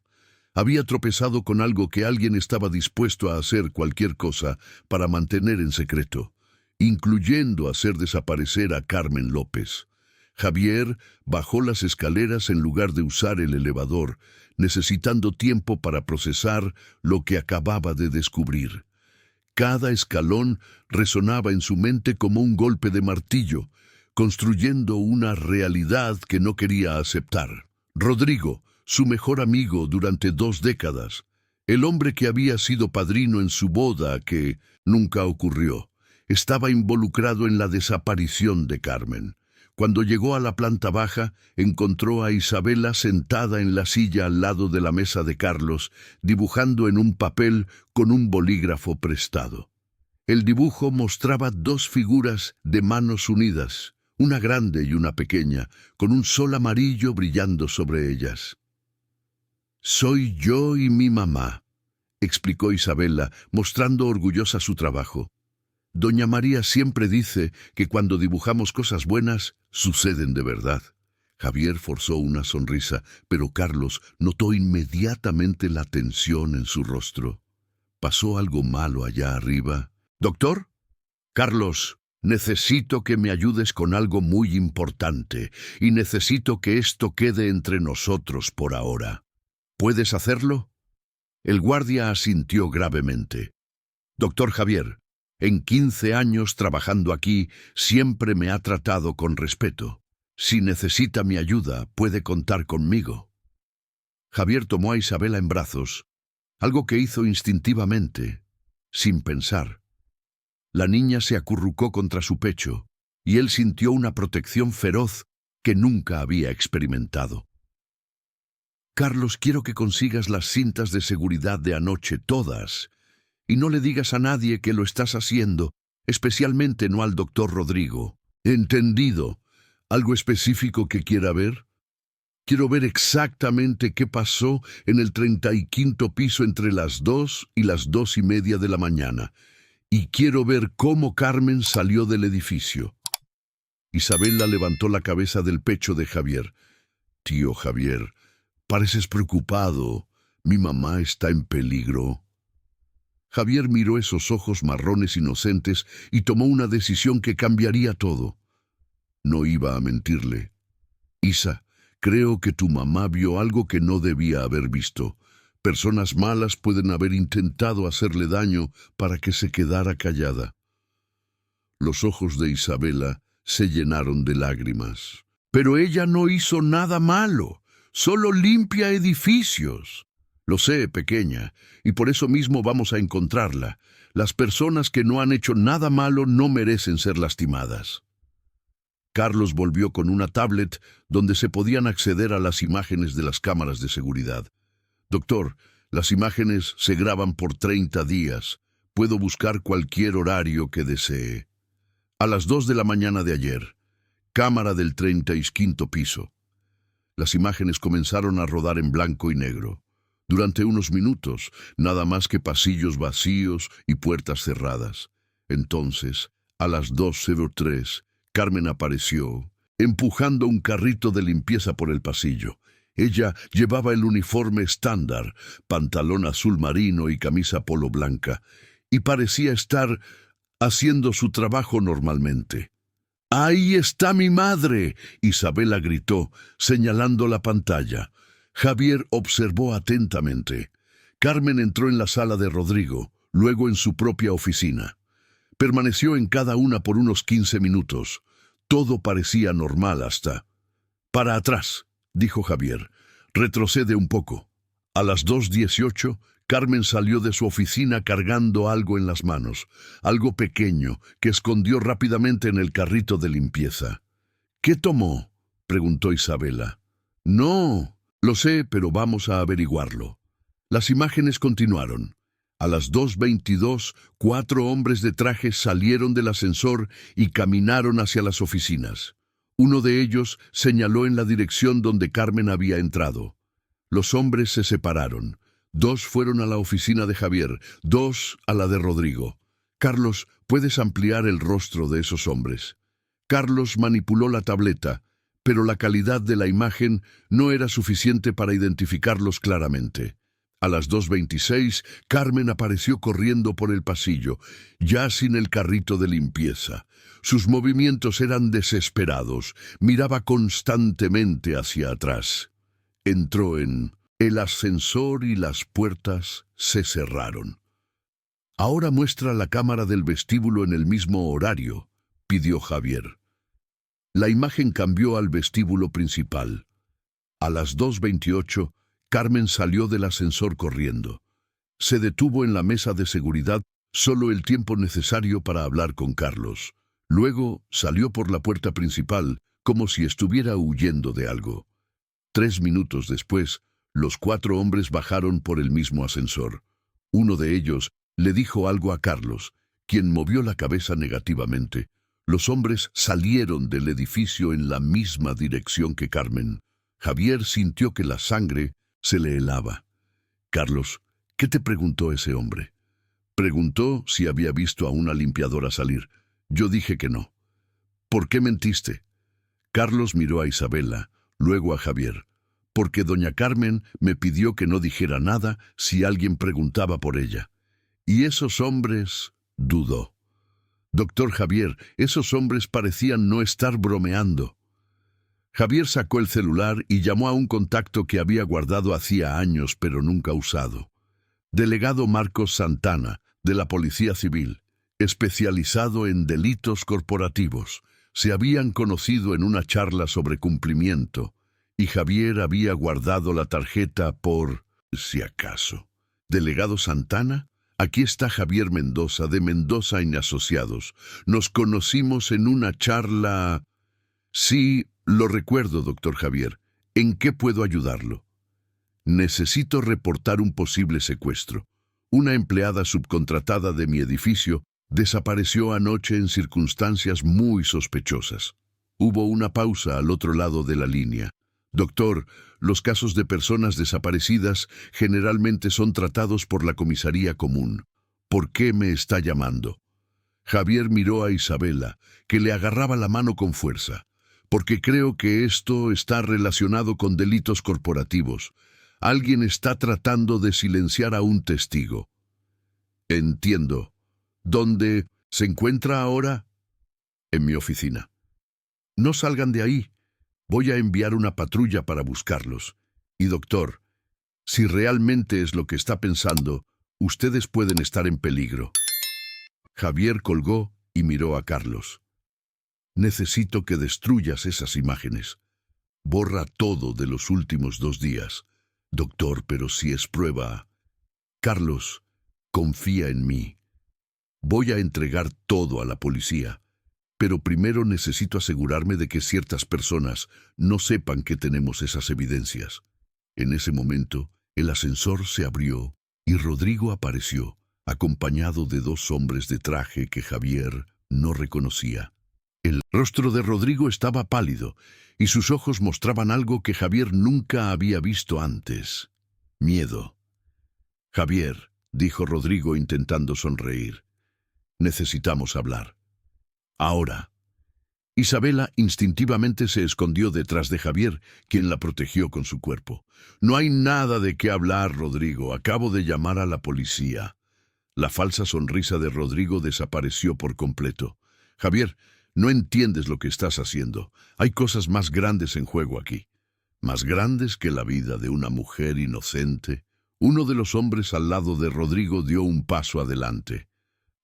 Había tropezado con algo que alguien estaba dispuesto a hacer cualquier cosa para mantener en secreto, incluyendo hacer desaparecer a Carmen López. Javier bajó las escaleras en lugar de usar el elevador, necesitando tiempo para procesar lo que acababa de descubrir. Cada escalón resonaba en su mente como un golpe de martillo, construyendo una realidad que no quería aceptar. Rodrigo, su mejor amigo durante 2 décadas, el hombre que había sido padrino en su boda que nunca ocurrió, estaba involucrado en la desaparición de Carmen. Cuando llegó a la planta baja, encontró a Isabela sentada en la silla al lado de la mesa de Carlos, dibujando en un papel con un bolígrafo prestado. El dibujo mostraba 2 figuras de manos unidas, una grande y una pequeña, con un sol amarillo brillando sobre ellas. «Soy yo y mi mamá», explicó Isabela, mostrando orgullosa su trabajo. Doña María siempre dice que cuando dibujamos cosas buenas, suceden de verdad. Javier forzó una sonrisa, pero Carlos notó inmediatamente la tensión en su rostro. ¿Pasó algo malo allá arriba? ¿Doctor? Carlos, necesito que me ayudes con algo muy importante, y necesito que esto quede entre nosotros por ahora. ¿Puedes hacerlo? El guardia asintió gravemente. Doctor Javier, en 15 años trabajando aquí, siempre me ha tratado con respeto. Si necesita mi ayuda, puede contar conmigo. Javier tomó a Isabela en brazos, algo que hizo instintivamente, sin pensar. La niña se acurrucó contra su pecho, y él sintió una protección feroz que nunca había experimentado. Carlos, quiero que consigas las cintas de seguridad de anoche, todas. Y no le digas a nadie que lo estás haciendo, especialmente no al doctor Rodrigo. Entendido. ¿Algo específico que quiera ver? Quiero ver exactamente qué pasó en el 35º piso entre las 2 y las 2:30 de la mañana. Y quiero ver cómo Carmen salió del edificio. Isabela levantó la cabeza del pecho de Javier. Tío Javier, pareces preocupado. Mi mamá está en peligro. Javier miró esos ojos marrones inocentes y tomó una decisión que cambiaría todo. No iba a mentirle. Isa, creo que tu mamá vio algo que no debía haber visto. Personas malas pueden haber intentado hacerle daño para que se quedara callada. Los ojos de Isabela se llenaron de lágrimas. Pero ella no hizo nada malo, solo limpia edificios. Lo sé, pequeña, y por eso mismo vamos a encontrarla. Las personas que no han hecho nada malo no merecen ser lastimadas. Carlos volvió con una tablet donde se podían acceder a las imágenes de las cámaras de seguridad. Doctor, las imágenes se graban por 30 días. Puedo buscar cualquier horario que desee. A las 2 de la mañana de ayer, cámara del 35º piso. Las imágenes comenzaron a rodar en blanco y negro. Durante unos minutos, nada más que pasillos vacíos y puertas cerradas. Entonces, a las 2:03, Carmen apareció, empujando un carrito de limpieza por el pasillo. Ella llevaba el uniforme estándar, pantalón azul marino y camisa polo blanca, y parecía estar haciendo su trabajo normalmente. «¡Ahí está mi madre!», Isabela gritó, señalando la pantalla. Javier observó atentamente. Carmen entró en la sala de Rodrigo, luego en su propia oficina. Permaneció en cada una por unos 15 minutos. Todo parecía normal hasta... «Para atrás», dijo Javier. «Retrocede un poco». A las 2:18, Carmen salió de su oficina cargando algo en las manos, algo pequeño, que escondió rápidamente en el carrito de limpieza. «¿Qué tomó?», preguntó Isabela. «No, lo sé, pero vamos a averiguarlo». Las imágenes continuaron. A las 2:22, 4 hombres de traje salieron del ascensor y caminaron hacia las oficinas. Uno de ellos señaló en la dirección donde Carmen había entrado. Los hombres se separaron. 2 fueron a la oficina de Javier, 2 a la de Rodrigo. «Carlos, ¿puedes ampliar el rostro de esos hombres?». Carlos manipuló la tableta, pero la calidad de la imagen no era suficiente para identificarlos claramente. A las 2:26, Carmen apareció corriendo por el pasillo, ya sin el carrito de limpieza. Sus movimientos eran desesperados, miraba constantemente hacia atrás. Entró en el ascensor y las puertas se cerraron. «Ahora muestra la cámara del vestíbulo en el mismo horario», pidió Javier. La imagen cambió al vestíbulo principal. A las 2:28, Carmen salió del ascensor corriendo. Se detuvo en la mesa de seguridad solo el tiempo necesario para hablar con Carlos. Luego salió por la puerta principal, como si estuviera huyendo de algo. 3 minutos después, los 4 hombres bajaron por el mismo ascensor. Uno de ellos le dijo algo a Carlos, quien movió la cabeza negativamente. Los hombres salieron del edificio en la misma dirección que Carmen. Javier sintió que la sangre se le helaba. «Carlos, ¿qué te preguntó ese hombre?». «Preguntó si había visto a una limpiadora salir. Yo dije que no». «¿Por qué mentiste?». Carlos miró a Isabela, luego a Javier. «Porque doña Carmen me pidió que no dijera nada si alguien preguntaba por ella». «¿Y esos hombres?», dudó. «Doctor Javier, esos hombres parecían no estar bromeando». Javier sacó el celular y llamó a un contacto que había guardado hacía años pero nunca usado. Delegado Marcos Santana, de la Policía Civil, especializado en delitos corporativos. Se habían conocido en una charla sobre cumplimiento, y Javier había guardado la tarjeta por si acaso. «Delegado Santana, aquí está Javier Mendoza, de Mendoza y Asociados. Nos conocimos en una charla...». «Sí, lo recuerdo, doctor Javier. ¿En qué puedo ayudarlo?». «Necesito reportar un posible secuestro. Una empleada subcontratada de mi edificio desapareció anoche en circunstancias muy sospechosas». Hubo una pausa al otro lado de la línea. «Doctor, los casos de personas desaparecidas generalmente son tratados por la comisaría común. ¿Por qué me está llamando?». Javier miró a Isabela, que le agarraba la mano con fuerza. «Porque creo que esto está relacionado con delitos corporativos. Alguien está tratando de silenciar a un testigo». «Entiendo. ¿Dónde se encuentra ahora?». «En mi oficina». «No salgan de ahí. Voy a enviar una patrulla para buscarlos. Y doctor, si realmente es lo que está pensando, ustedes pueden estar en peligro». Javier colgó y miró a Carlos. «Necesito que destruyas esas imágenes. Borra todo de los últimos 2 días. Doctor, pero si es prueba...». «Carlos, confía en mí. Voy a entregar todo a la policía, pero primero necesito asegurarme de que ciertas personas no sepan que tenemos esas evidencias». En ese momento, el ascensor se abrió y Rodrigo apareció, acompañado de 2 hombres de traje que Javier no reconocía. El rostro de Rodrigo estaba pálido y sus ojos mostraban algo que Javier nunca había visto antes: miedo. «Javier», dijo Rodrigo intentando sonreír, «necesitamos hablar. Ahora». Isabela instintivamente se escondió detrás de Javier, quien la protegió con su cuerpo. «No hay nada de qué hablar, Rodrigo. Acabo de llamar a la policía». La falsa sonrisa de Rodrigo desapareció por completo. «Javier, no entiendes lo que estás haciendo. Hay cosas más grandes en juego aquí». más grandes que la vida de una mujer inocente. Uno de los hombres al lado de Rodrigo dio un paso adelante.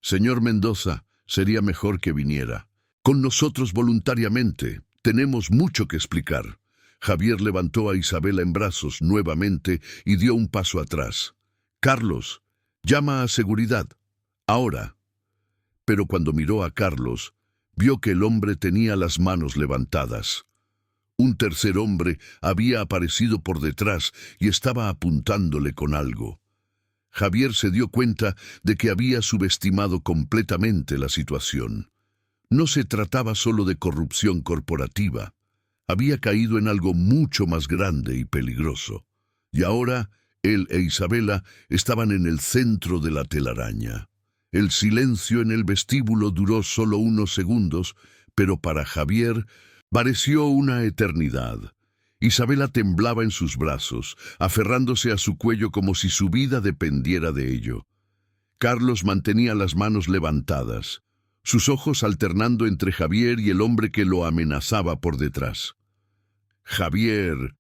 Señor Mendoza, sería mejor que viniera. Con nosotros voluntariamente. Tenemos mucho que explicar. Javier levantó a Isabela en brazos nuevamente y dio un paso atrás. Carlos, llama a seguridad. Ahora. Pero cuando miró a Carlos, vio que el hombre tenía las manos levantadas. Un tercer hombre había aparecido por detrás y estaba apuntándole con algo. Javier se dio cuenta de que había subestimado completamente la situación. No se trataba solo de corrupción corporativa. Había caído en algo mucho más grande y peligroso. Y ahora, él e Isabela estaban en el centro de la telaraña. El silencio en el vestíbulo duró solo unos segundos, pero para Javier pareció una eternidad. Isabela temblaba en sus brazos, aferrándose a su cuello como si su vida dependiera de ello. Carlos mantenía las manos levantadas, sus ojos alternando entre Javier y el hombre que lo amenazaba por detrás. «Javier»,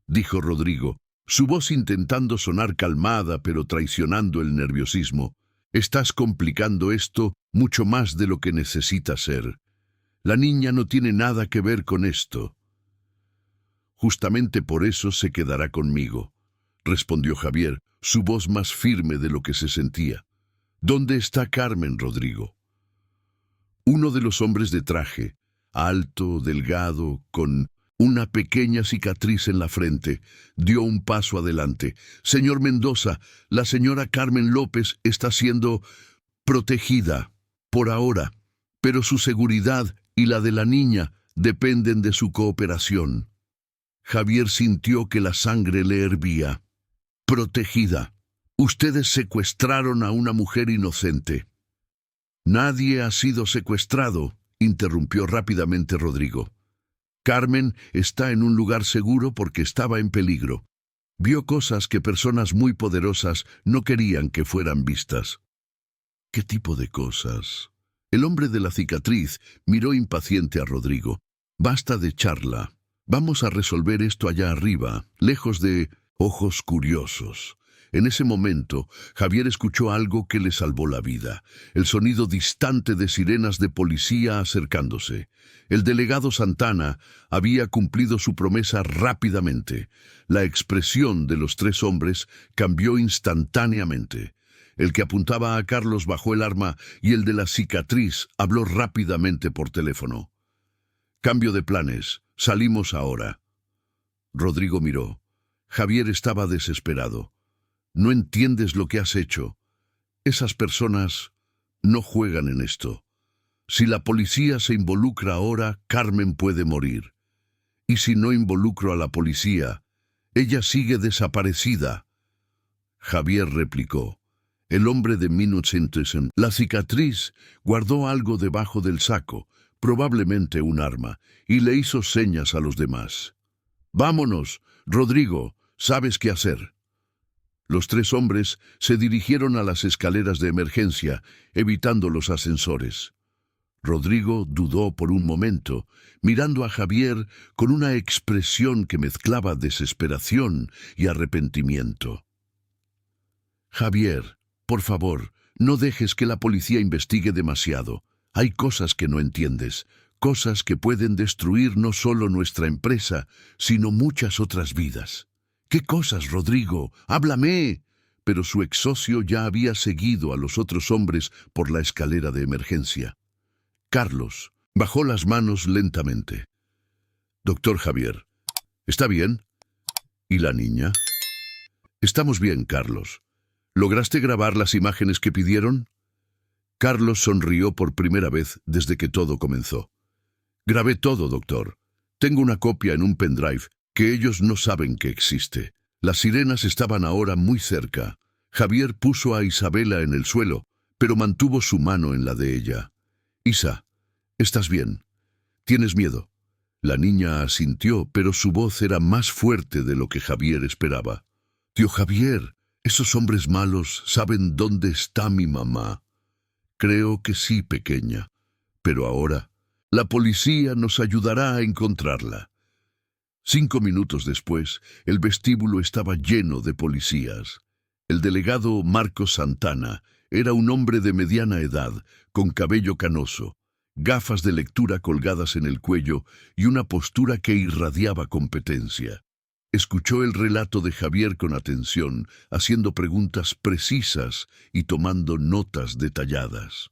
dijo Rodrigo, su voz intentando sonar calmada pero traicionando el nerviosismo, «estás complicando esto mucho más de lo que necesita ser. La niña no tiene nada que ver con esto». «Justamente por eso se quedará conmigo», respondió Javier, su voz más firme de lo que se sentía. «¿Dónde está Carmen, Rodrigo?» Uno de los hombres de traje, alto, delgado, con una pequeña cicatriz en la frente, dio un paso adelante. «Señor Mendoza, la señora Carmen López está siendo protegida, por ahora, pero su seguridad y la de la niña dependen de su cooperación». Javier sintió que la sangre le hervía. «Protegida. Ustedes secuestraron a una mujer inocente». «Nadie ha sido secuestrado», interrumpió rápidamente Rodrigo. «Carmen está en un lugar seguro porque estaba en peligro. Vio cosas que personas muy poderosas no querían que fueran vistas». «¿Qué tipo de cosas?». El hombre de la cicatriz miró impaciente a Rodrigo. «Basta de charla. Vamos a resolver esto allá arriba, lejos de ojos curiosos». En ese momento, Javier escuchó algo que le salvó la vida, el sonido distante de sirenas de policía acercándose. El delegado Santana había cumplido su promesa rápidamente. La expresión de los tres hombres cambió instantáneamente. El que apuntaba a Carlos bajó el arma y el de la cicatriz habló rápidamente por teléfono. «Cambio de planes. Salimos ahora». Rodrigo miró. Javier estaba desesperado. «No entiendes lo que has hecho. Esas personas no juegan en esto. Si la policía se involucra ahora, Carmen puede morir. Y si no involucro a la policía, ella sigue desaparecida». Javier replicó. El hombre de Minutes Intention, la cicatriz, guardó algo debajo del saco, probablemente un arma, y le hizo señas a los demás. «Vámonos, Rodrigo, sabes qué hacer». Los tres hombres se dirigieron a las escaleras de emergencia, evitando los ascensores. Rodrigo dudó por un momento, mirando a Javier con una expresión que mezclaba desesperación y arrepentimiento. «Javier, por favor, no dejes que la policía investigue demasiado. Hay cosas que no entiendes, cosas que pueden destruir no solo nuestra empresa, sino muchas otras vidas». «¿Qué cosas, Rodrigo? ¡Háblame!». Pero su ex socio ya había seguido a los otros hombres por la escalera de emergencia. Carlos bajó las manos lentamente. «Doctor Javier, ¿está bien? ¿Y la niña?». «Estamos bien, Carlos. ¿Lograste grabar las imágenes que pidieron?». Carlos sonrió por primera vez desde que todo comenzó. «Grabé todo, doctor. Tengo una copia en un pendrive que ellos no saben que existe. Las sirenas estaban ahora muy cerca». Javier puso a Isabela en el suelo, pero mantuvo su mano en la de ella. «Isa, ¿estás bien? ¿Tienes miedo?». La niña asintió, pero su voz era más fuerte de lo que Javier esperaba. «Tío Javier, esos hombres malos saben dónde está mi mamá». «Creo que sí, pequeña. Pero ahora, la policía nos ayudará a encontrarla». 5 minutos después, el vestíbulo estaba lleno de policías. El delegado Marcos Santana era un hombre de mediana edad, con cabello canoso, gafas de lectura colgadas en el cuello y una postura que irradiaba competencia. Escuchó el relato de Javier con atención, haciendo preguntas precisas y tomando notas detalladas.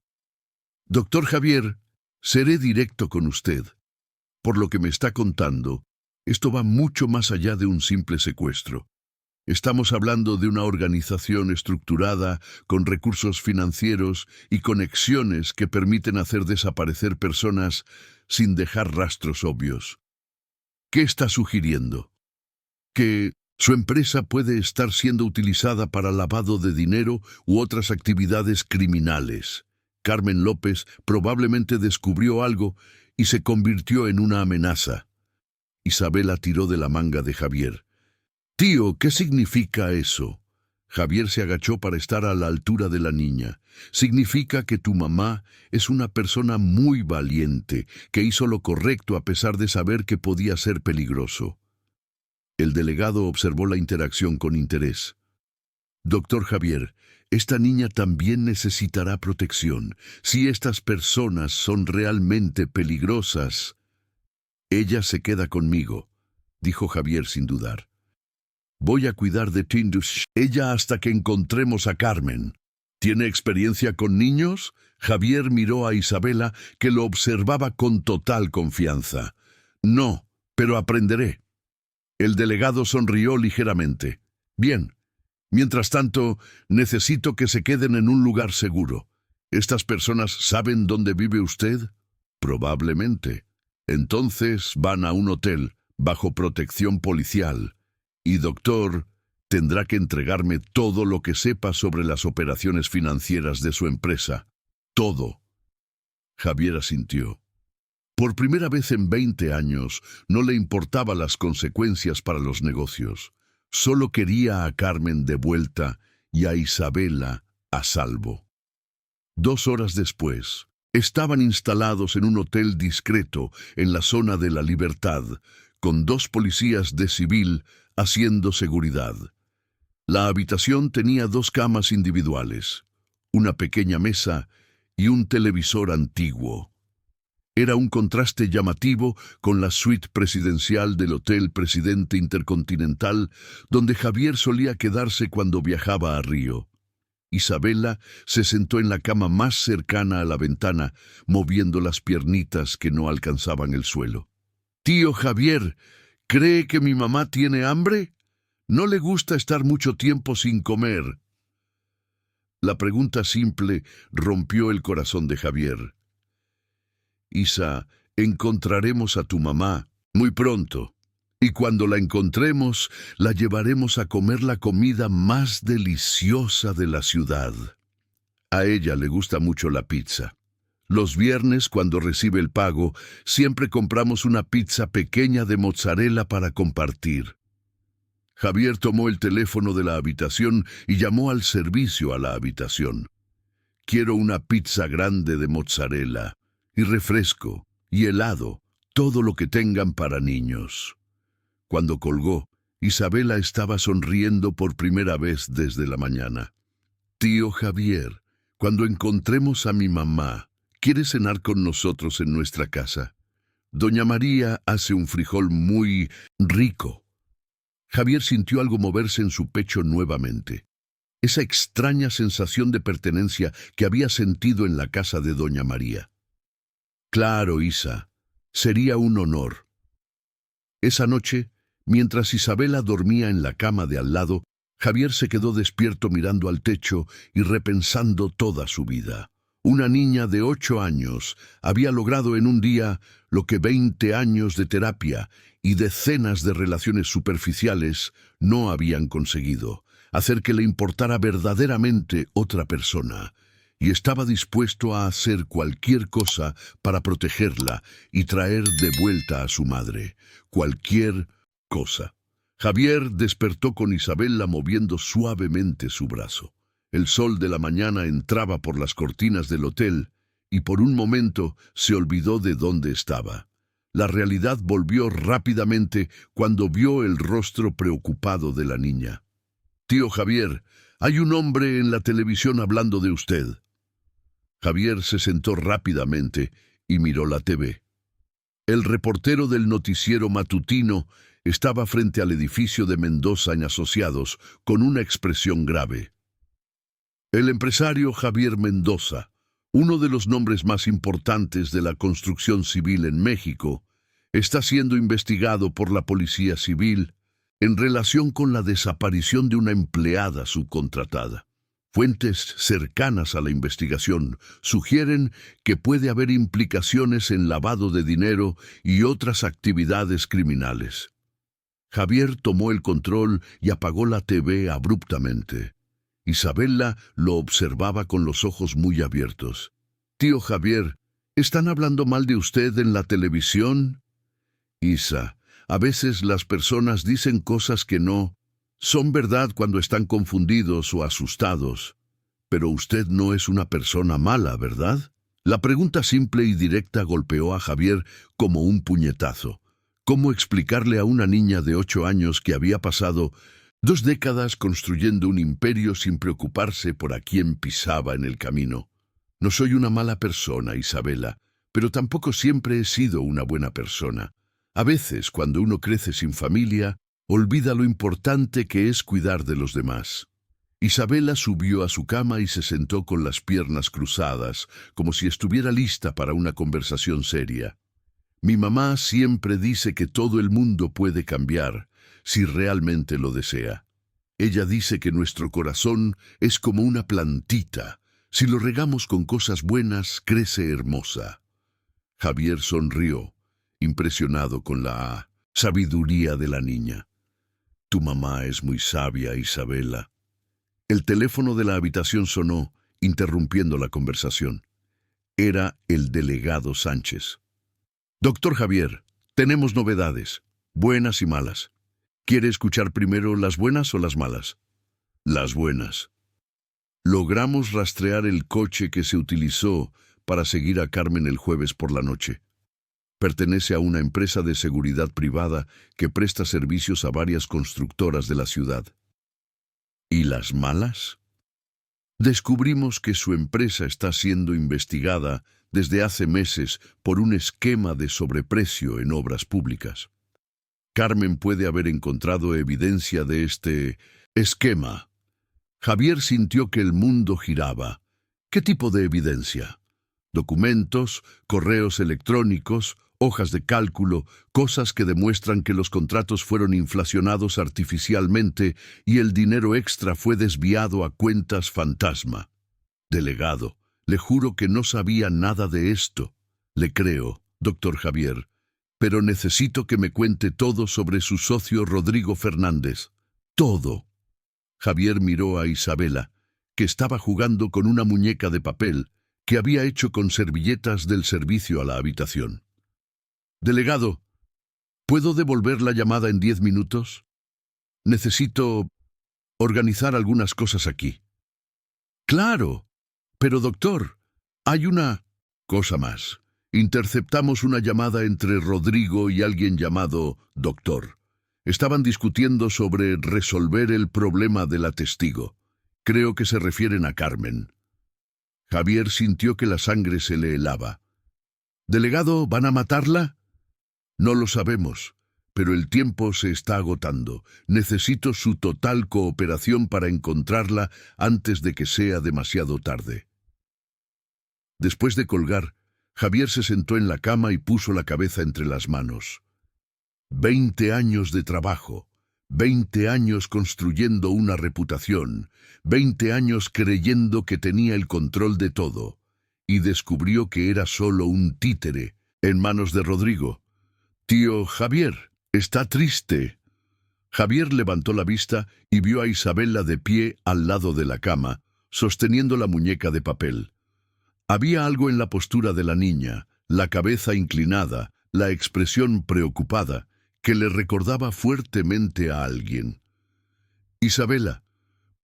Doctor Javier, seré directo con usted. Por lo que me está contando, esto va mucho más allá de un simple secuestro. Estamos hablando de una organización estructurada, con recursos financieros y conexiones que permiten hacer desaparecer personas sin dejar rastros obvios. ¿Qué está sugiriendo? ¿Que su empresa puede estar siendo utilizada para lavado de dinero u otras actividades criminales? Carmen López probablemente descubrió algo y se convirtió en una amenaza. Isabela tiró de la manga de Javier. «Tío, ¿qué significa eso?» Javier se agachó para estar a la altura de la niña. «Significa que tu mamá es una persona muy valiente, que hizo lo correcto a pesar de saber que podía ser peligroso». El delegado observó la interacción con interés. «Doctor Javier, esta niña también necesitará protección. Si estas personas son realmente peligrosas...» «Ella se queda conmigo», dijo Javier sin dudar. «Voy a cuidar de Tindus, ella hasta que encontremos a Carmen». «¿Tiene experiencia con niños?» Javier miró a Isabela, que lo observaba con total confianza. «No, pero aprenderé». El delegado sonrió ligeramente. «Bien. Mientras tanto, necesito que se queden en un lugar seguro. ¿Estas personas saben dónde vive usted?» «Probablemente. Entonces van a un hotel, bajo protección policial. Y doctor, tendrá que entregarme todo lo que sepa sobre las operaciones financieras de su empresa. Todo». Javier asintió. Por primera vez en 20 años, no le importaban las consecuencias para los negocios. Solo quería a Carmen de vuelta y a Isabela a salvo. 2 horas después, estaban instalados en un hotel discreto en la zona de la Libertad, con 2 policías de civil haciendo seguridad. La habitación tenía 2 camas individuales, una pequeña mesa y un televisor antiguo. Era un contraste llamativo con la suite presidencial del Hotel Presidente Intercontinental, donde Javier solía quedarse cuando viajaba a Río. Isabela se sentó en la cama más cercana a la ventana, moviendo las piernitas que no alcanzaban el suelo. «Tío Javier, ¿cree que mi mamá tiene hambre? ¿No le gusta estar mucho tiempo sin comer?» La pregunta simple rompió el corazón de Javier. «Isa, encontraremos a tu mamá muy pronto, y cuando la encontremos, la llevaremos a comer la comida más deliciosa de la ciudad. A ella le gusta mucho la pizza. Los viernes, cuando recibe el pago, siempre compramos una pizza pequeña de mozzarella para compartir». Javier tomó el teléfono de la habitación y llamó al servicio a la habitación. «Quiero una pizza grande de mozzarella, y refresco, y helado, todo lo que tengan para niños». Cuando colgó, Isabela estaba sonriendo por primera vez desde la mañana. «Tío Javier, cuando encontremos a mi mamá, ¿quiere cenar con nosotros en nuestra casa? Doña María hace un frijol muy rico». Javier sintió algo moverse en su pecho nuevamente. Esa extraña sensación de pertenencia que había sentido en la casa de Doña María. «Claro, Isa, sería un honor». Esa noche, mientras Isabela dormía en la cama de al lado, Javier se quedó despierto mirando al techo y repensando toda su vida. Una niña de 8 años había logrado en un día lo que 20 años de terapia y decenas de relaciones superficiales no habían conseguido: hacer que le importara verdaderamente otra persona. Y estaba dispuesto a hacer cualquier cosa para protegerla y traer de vuelta a su madre. Cualquier cosa. Javier despertó con Isabela moviendo suavemente su brazo. El sol de la mañana entraba por las cortinas del hotel y por un momento se olvidó de dónde estaba. La realidad volvió rápidamente cuando vio el rostro preocupado de la niña. «Tío Javier, hay un hombre en la televisión hablando de usted». Javier se sentó rápidamente y miró la TV. El reportero del noticiero matutino estaba frente al edificio de Mendoza en Asociados con una expresión grave. El empresario Javier Mendoza, uno de los nombres más importantes de la construcción civil en México, está siendo investigado por la Policía Civil en relación con la desaparición de una empleada subcontratada. Fuentes cercanas a la investigación sugieren que puede haber implicaciones en lavado de dinero y otras actividades criminales. Javier tomó el control y apagó la TV abruptamente. Isabela lo observaba con los ojos muy abiertos. «Tío Javier, ¿están hablando mal de usted en la televisión?» «Isa, a veces las personas dicen cosas que no son verdad cuando están confundidos o asustados. Pero usted no es una persona mala, ¿verdad?» La pregunta simple y directa golpeó a Javier como un puñetazo. ¿Cómo explicarle a una niña de 8 años que había pasado 2 décadas construyendo un imperio sin preocuparse por a quién pisaba en el camino? «No soy una mala persona, Isabela, pero tampoco siempre he sido una buena persona. A veces, cuando uno crece sin familia, olvida lo importante que es cuidar de los demás». Isabela subió a su cama y se sentó con las piernas cruzadas, como si estuviera lista para una conversación seria. «Mi mamá siempre dice que todo el mundo puede cambiar, si realmente lo desea. Ella dice que nuestro corazón es como una plantita. Si lo regamos con cosas buenas, crece hermosa». Javier sonrió, impresionado con la sabiduría de la niña. «Tu mamá es muy sabia, Isabela». El teléfono de la habitación sonó, interrumpiendo la conversación. Era el delegado Sánchez. «Doctor Javier, tenemos novedades, buenas y malas. ¿Quiere escuchar primero las buenas o las malas?» «Las buenas. Logramos rastrear el coche que se utilizó para seguir a Carmen el jueves por la noche. Pertenece a una empresa de seguridad privada que presta servicios a varias constructoras de la ciudad». «¿Y las malas?» «Descubrimos que su empresa está siendo investigada desde hace meses por un esquema de sobreprecio en obras públicas. Carmen puede haber encontrado evidencia de este esquema». Javier sintió que el mundo giraba. ¿Qué tipo de evidencia? ¿Documentos, correos electrónicos, hojas de cálculo, cosas que demuestran que los contratos fueron inflacionados artificialmente y el dinero extra fue desviado a cuentas fantasma? «Delegado, le juro que no sabía nada de esto». «Le creo, doctor Javier, pero necesito que me cuente todo sobre su socio Rodrigo Fernández. Todo». Javier miró a Isabela, que estaba jugando con una muñeca de papel que había hecho con servilletas del servicio a la habitación. «Delegado, ¿puedo devolver la llamada en 10 minutos? Necesito organizar algunas cosas aquí». «Claro, pero doctor, hay una cosa más. Interceptamos una llamada entre Rodrigo y alguien llamado doctor. Estaban discutiendo sobre resolver el problema de la testigo. Creo que se refieren a Carmen». Javier sintió que la sangre se le helaba. «Delegado, ¿van a matarla?» «No lo sabemos, pero el tiempo se está agotando. Necesito su total cooperación para encontrarla antes de que sea demasiado tarde». Después de colgar, Javier se sentó en la cama y puso la cabeza entre las manos. 20 años de trabajo, 20 años construyendo una reputación, 20 años creyendo que tenía el control de todo, y descubrió que era solo un títere en manos de Rodrigo. «Tío Javier, está triste». Javier levantó la vista y vio a Isabela de pie al lado de la cama, sosteniendo la muñeca de papel. Había algo en la postura de la niña, la cabeza inclinada, la expresión preocupada, que le recordaba fuertemente a alguien. «Isabela,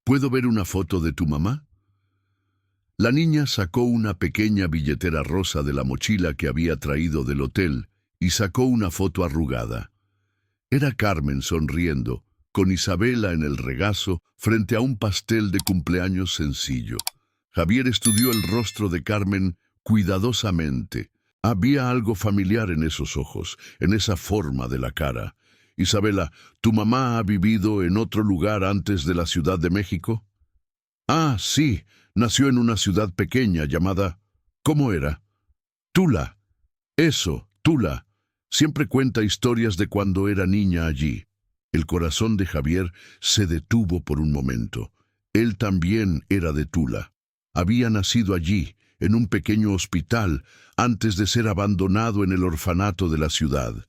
¿puedo ver una foto de tu mamá?» La niña sacó una pequeña billetera rosa de la mochila que había traído del hotel y sacó una foto arrugada. Era Carmen sonriendo, con Isabela en el regazo, frente a un pastel de cumpleaños sencillo. Javier estudió el rostro de Carmen cuidadosamente. Había algo familiar en esos ojos, en esa forma de la cara. Isabela, ¿tu mamá ha vivido en otro lugar antes de la Ciudad de México? Ah, sí, nació en una ciudad pequeña llamada... ¿Cómo era? Tula. Eso, Tula. Siempre cuenta historias de cuando era niña allí. El corazón de Javier se detuvo por un momento. Él también era de Tula. Había nacido allí, en un pequeño hospital, antes de ser abandonado en el orfanato de la ciudad.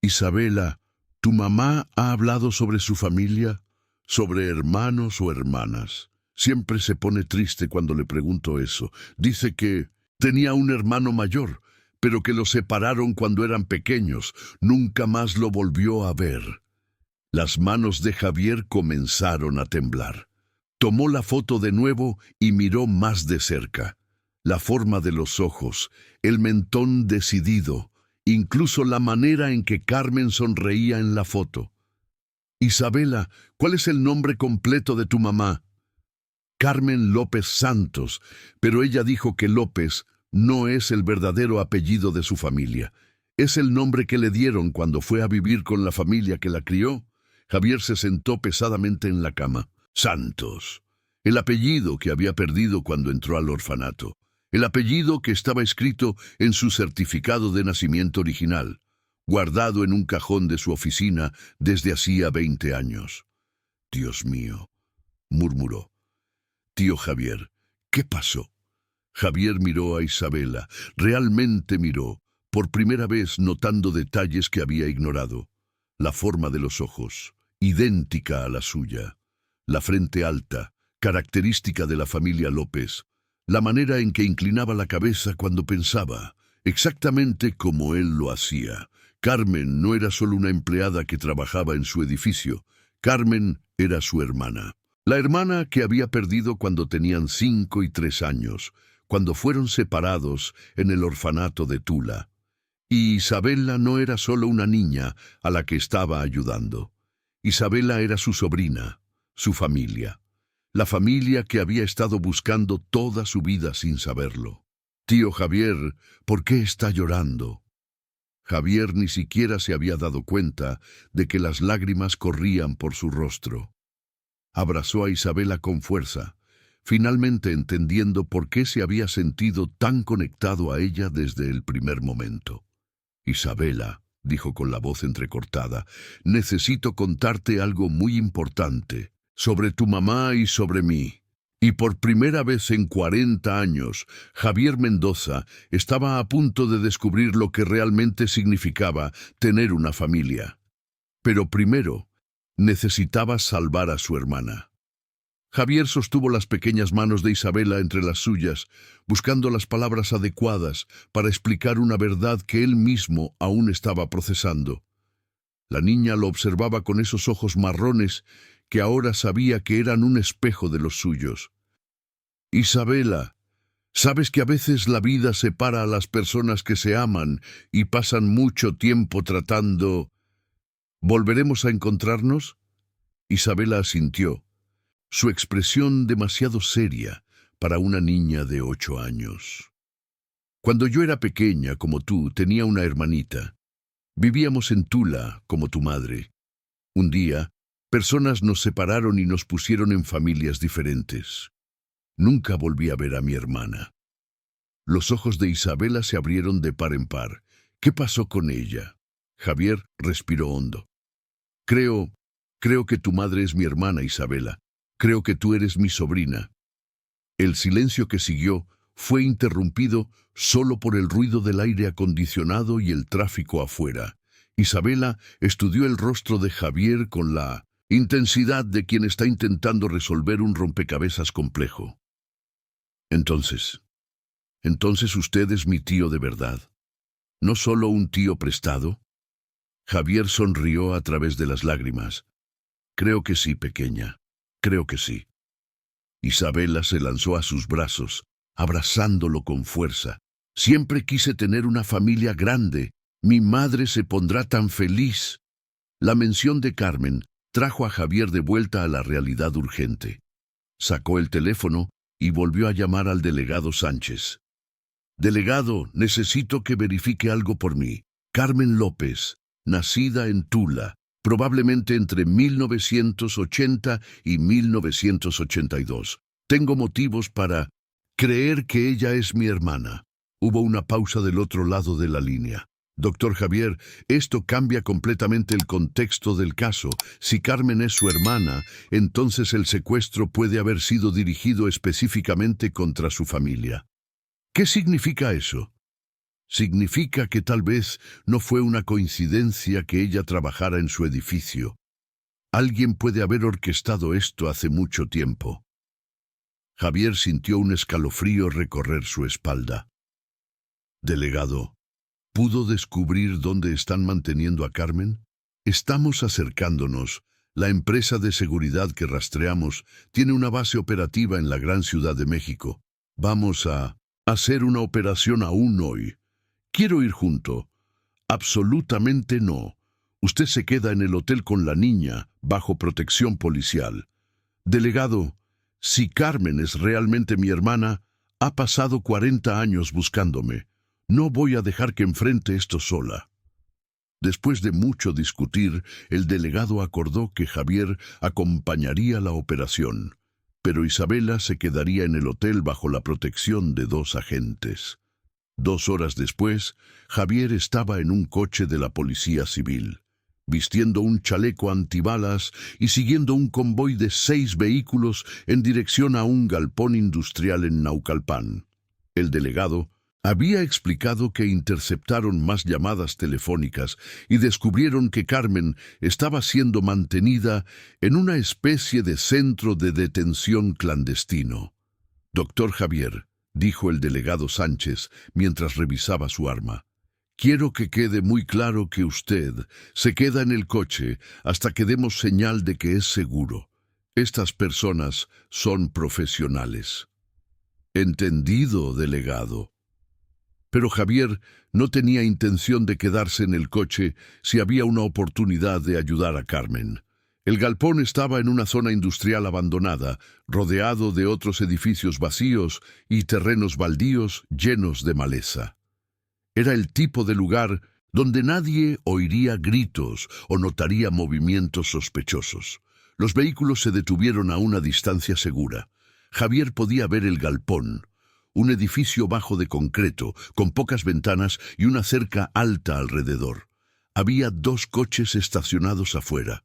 Isabela, ¿tu mamá ha hablado sobre su familia? ¿Sobre hermanos o hermanas? Siempre se pone triste cuando le pregunto eso. Dice que tenía un hermano mayor, pero que lo separaron cuando eran pequeños. Nunca más lo volvió a ver. Las manos de Javier comenzaron a temblar. Tomó la foto de nuevo y miró más de cerca. La forma de los ojos, el mentón decidido, incluso la manera en que Carmen sonreía en la foto. Isabela, ¿cuál es el nombre completo de tu mamá? Carmen López Santos, pero ella dijo que López no es el verdadero apellido de su familia. Es el nombre que le dieron cuando fue a vivir con la familia que la crió. Javier se sentó pesadamente en la cama. Santos, el apellido que había perdido cuando entró al orfanato. El apellido que estaba escrito en su certificado de nacimiento original, guardado en un cajón de su oficina desde hacía 20 años. Dios mío, murmuró. Tío Javier, ¿qué pasó? Javier miró a Isabela, realmente miró, por primera vez notando detalles que había ignorado. La forma de los ojos, idéntica a la suya. La frente alta, característica de la familia López. La manera en que inclinaba la cabeza cuando pensaba, exactamente como él lo hacía. Carmen no era solo una empleada que trabajaba en su edificio. Carmen era su hermana. La hermana que había perdido cuando tenían 5 y 3 años, cuando fueron separados en el orfanato de Tula. Y Isabela no era solo una niña a la que estaba ayudando. Isabela era su sobrina, su familia. La familia que había estado buscando toda su vida sin saberlo. Tío Javier, ¿por qué está llorando? Javier ni siquiera se había dado cuenta de que las lágrimas corrían por su rostro. Abrazó a Isabela con fuerza, finalmente entendiendo por qué se había sentido tan conectado a ella desde el primer momento. Isabela, dijo con la voz entrecortada, necesito contarte algo muy importante, sobre tu mamá y sobre mí. Y por primera vez en 40 años, Javier Mendoza estaba a punto de descubrir lo que realmente significaba tener una familia. Pero primero, necesitaba salvar a su hermana. Javier sostuvo las pequeñas manos de Isabela entre las suyas, buscando las palabras adecuadas para explicar una verdad que él mismo aún estaba procesando. La niña lo observaba con esos ojos marrones que ahora sabía que eran un espejo de los suyos. Isabela, ¿sabes que a veces la vida separa a las personas que se aman y pasan mucho tiempo tratando? ¿Volveremos a encontrarnos? Isabela asintió, su expresión demasiado seria para una niña de 8 años. Cuando yo era pequeña, como tú, tenía una hermanita. Vivíamos en Tula, como tu madre. Un día, personas nos separaron y nos pusieron en familias diferentes. Nunca volví a ver a mi hermana. Los ojos de Isabela se abrieron de par en par. ¿Qué pasó con ella? Javier respiró hondo. Creo que tu madre es mi hermana, Isabela. Creo que tú eres mi sobrina. El silencio que siguió fue interrumpido solo por el ruido del aire acondicionado y el tráfico afuera. Isabela estudió el rostro de Javier con la intensidad de quien está intentando resolver un rompecabezas complejo. Entonces usted es mi tío de verdad. ¿No solo un tío prestado? Javier sonrió a través de las lágrimas. Creo que sí, pequeña. Creo que sí. Isabela se lanzó a sus brazos, abrazándolo con fuerza. Siempre quise tener una familia grande, Mi madre se pondrá tan feliz. La mención de Carmen trajo a Javier de vuelta a la realidad urgente. Sacó el teléfono y volvió a llamar al delegado Sánchez. Delegado, necesito que verifique algo por mí. Carmen López, nacida en Tula, probablemente entre 1980 y 1982. Tengo motivos para creer que ella es mi hermana. Hubo una pausa del otro lado de la línea. Doctor Javier, esto cambia completamente el contexto del caso. Si Carmen es su hermana, entonces el secuestro puede haber sido dirigido específicamente contra su familia. ¿Qué significa eso? Significa que tal vez no fue una coincidencia que ella trabajara en su edificio. Alguien puede haber orquestado esto hace mucho tiempo. Javier sintió un escalofrío recorrer su espalda. Delegado, ¿pudo descubrir dónde están manteniendo a Carmen? Estamos acercándonos. La empresa de seguridad que rastreamos tiene una base operativa en la gran Ciudad de México. Vamos a hacer una operación aún hoy. ¿Quiero ir junto? Absolutamente no. Usted se queda en el hotel con la niña, bajo protección policial. Delegado, si Carmen es realmente mi hermana, ha pasado 40 años buscándome. No voy a dejar que enfrente esto sola. Después de mucho discutir, el delegado acordó que Javier acompañaría la operación, pero Isabela se quedaría en el hotel bajo la protección de 2 agentes. 2 horas después, Javier estaba en un coche de la Policía Civil, vistiendo un chaleco antibalas y siguiendo un convoy de 6 vehículos en dirección a un galpón industrial en Naucalpan. El delegado había explicado que interceptaron más llamadas telefónicas y descubrieron que Carmen estaba siendo mantenida en una especie de centro de detención clandestino. Doctor Javier, dijo el delegado Sánchez mientras revisaba su arma, quiero que quede muy claro que usted se queda en el coche hasta que demos señal de que es seguro. Estas personas son profesionales. Entendido, delegado. Pero Javier no tenía intención de quedarse en el coche si había una oportunidad de ayudar a Carmen. El galpón estaba en una zona industrial abandonada, rodeado de otros edificios vacíos y terrenos baldíos llenos de maleza. Era el tipo de lugar donde nadie oiría gritos o notaría movimientos sospechosos. Los vehículos se detuvieron a una distancia segura. Javier podía ver el galpón, un edificio bajo de concreto, con pocas ventanas y una cerca alta alrededor. Había 2 coches estacionados afuera.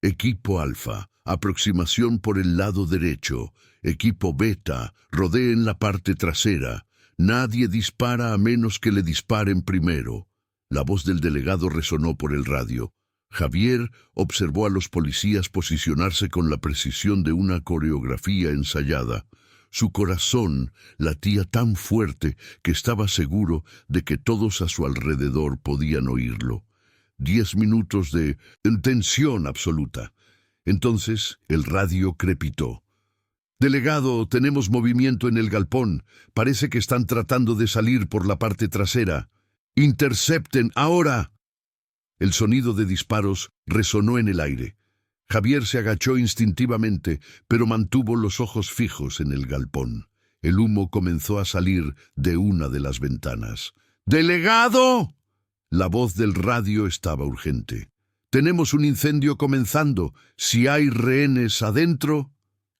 Equipo Alfa, aproximación por el lado derecho. Equipo Beta, rodeen la parte trasera. Nadie dispara a menos que le disparen primero. La voz del delegado resonó por el radio. Javier observó a los policías posicionarse con la precisión de una coreografía ensayada. Su corazón latía tan fuerte que estaba seguro de que todos a su alrededor podían oírlo. 10 minutos de tensión absoluta. Entonces el radio crepitó. Delegado, tenemos movimiento en el galpón. Parece que están tratando de salir por la parte trasera. ¡Intercepten ahora! El sonido de disparos resonó en el aire. Javier se agachó instintivamente, pero mantuvo los ojos fijos en el galpón. El humo comenzó a salir de una de las ventanas. ¡Delegado! La voz del radio estaba urgente. Tenemos un incendio comenzando. Si hay rehenes adentro...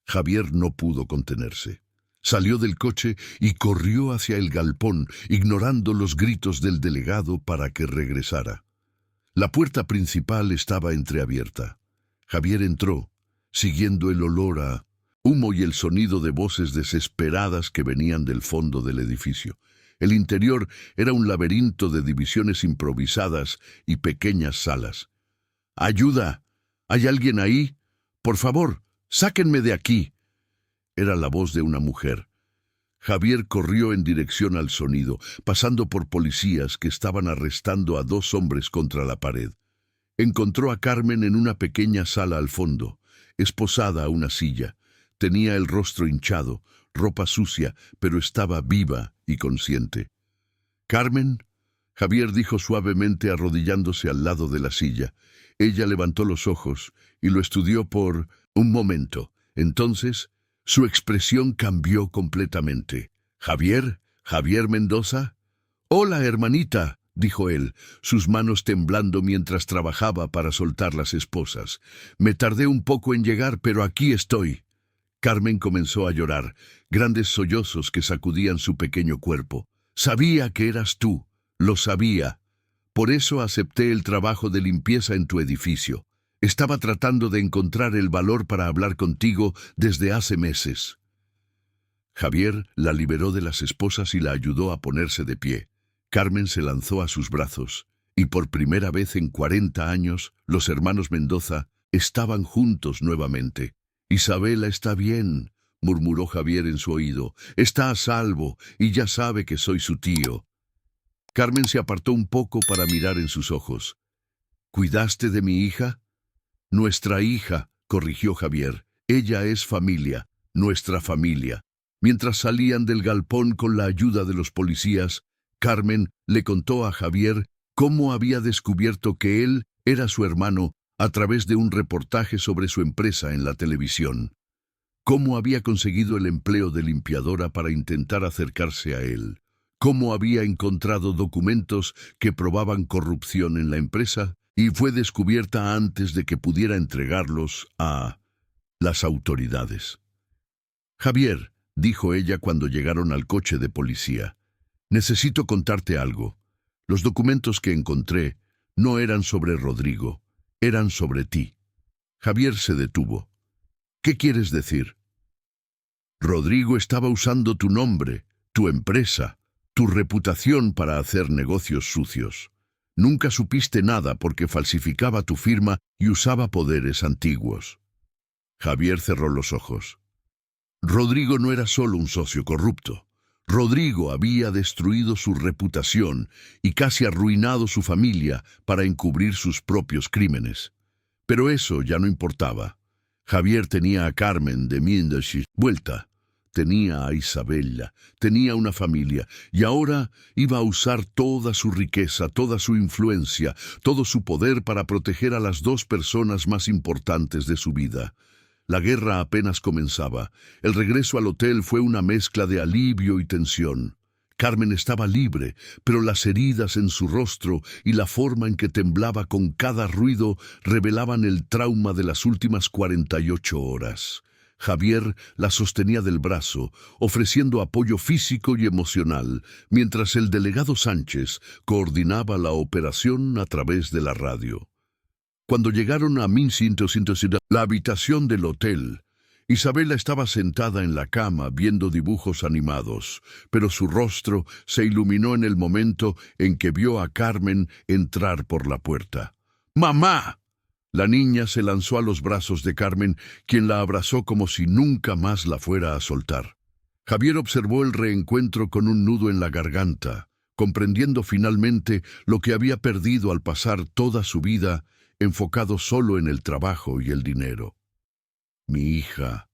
Javier no pudo contenerse. Salió del coche y corrió hacia el galpón, ignorando los gritos del delegado para que regresara. La puerta principal estaba entreabierta. Javier entró, siguiendo el olor a humo y el sonido de voces desesperadas que venían del fondo del edificio. El interior era un laberinto de divisiones improvisadas y pequeñas salas. ¡Ayuda! ¿Hay alguien ahí? Por favor, sáquenme de aquí. Era la voz de una mujer. Javier corrió en dirección al sonido, pasando por policías que estaban arrestando a 2 hombres contra la pared. Encontró a Carmen en una pequeña sala al fondo, esposada a una silla. Tenía el rostro hinchado, ropa sucia, pero estaba viva y consciente. «Carmen», Javier dijo suavemente arrodillándose al lado de la silla. Ella levantó los ojos y lo estudió por un momento. Entonces, su expresión cambió completamente. «¿Javier? ¿Javier Mendoza?» «Hola, hermanita», dijo él, sus manos temblando mientras trabajaba para soltar las esposas. «Me tardé un poco en llegar, pero aquí estoy». Carmen comenzó a llorar, grandes sollozos que sacudían su pequeño cuerpo. «Sabía que eras tú, lo sabía. Por eso acepté el trabajo de limpieza en tu edificio. Estaba tratando de encontrar el valor para hablar contigo desde hace meses». Javier la liberó de las esposas y la ayudó a ponerse de pie. Carmen se lanzó a sus brazos, y por primera vez en 40 años, los hermanos Mendoza estaban juntos nuevamente. «Isabela está bien», murmuró Javier en su oído. «Está a salvo, y ya sabe que soy su tío». Carmen se apartó un poco para mirar en sus ojos. «¿Cuidaste de mi hija?» «Nuestra hija», corrigió Javier. «Ella es familia, nuestra familia». Mientras salían del galpón con la ayuda de los policías, Carmen le contó a Javier cómo había descubierto que él era su hermano a través de un reportaje sobre su empresa en la televisión. Cómo había conseguido el empleo de limpiadora para intentar acercarse a él. Cómo había encontrado documentos que probaban corrupción en la empresa y fue descubierta antes de que pudiera entregarlos a las autoridades. «Javier», dijo ella cuando llegaron al coche de policía, «necesito contarte algo. Los documentos que encontré no eran sobre Rodrigo, eran sobre ti». Javier se detuvo. «¿Qué quieres decir?» «Rodrigo estaba usando tu nombre, tu empresa, tu reputación para hacer negocios sucios. Nunca supiste nada porque falsificaba tu firma y usaba poderes antiguos». Javier cerró los ojos. Rodrigo no era solo un socio corrupto. Rodrigo había destruido su reputación y casi arruinado su familia para encubrir sus propios crímenes. Pero eso ya no importaba. Javier tenía a Carmen de Mendoza vuelta, tenía a Isabela, tenía una familia, y ahora iba a usar toda su riqueza, toda su influencia, todo su poder para proteger a las dos personas más importantes de su vida. La guerra apenas comenzaba. El regreso al hotel fue una mezcla de alivio y tensión. Carmen estaba libre, pero las heridas en su rostro y la forma en que temblaba con cada ruido revelaban el trauma de las últimas 48 horas. Javier la sostenía del brazo, ofreciendo apoyo físico y emocional, mientras el delegado Sánchez coordinaba la operación a través de la radio. Cuando llegaron a 1100, la habitación del hotel, Isabela estaba sentada en la cama viendo dibujos animados, pero su rostro se iluminó en el momento en que vio a Carmen entrar por la puerta. ¡Mamá! La niña se lanzó a los brazos de Carmen, quien la abrazó como si nunca más la fuera a soltar. Javier observó el reencuentro con un nudo en la garganta, comprendiendo finalmente lo que había perdido al pasar toda su vida enfocado solo en el trabajo y el dinero. «Mi hija,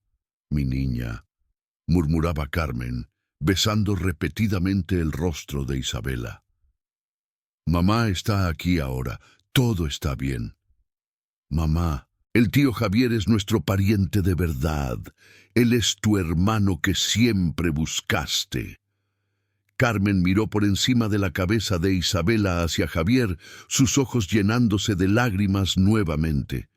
mi niña», murmuraba Carmen, besando repetidamente el rostro de Isabela. «Mamá está aquí ahora, todo está bien». «Mamá, el tío Javier es nuestro pariente de verdad. Él es tu hermano que siempre buscaste». Carmen miró por encima de la cabeza de Isabela hacia Javier, sus ojos llenándose de lágrimas nuevamente.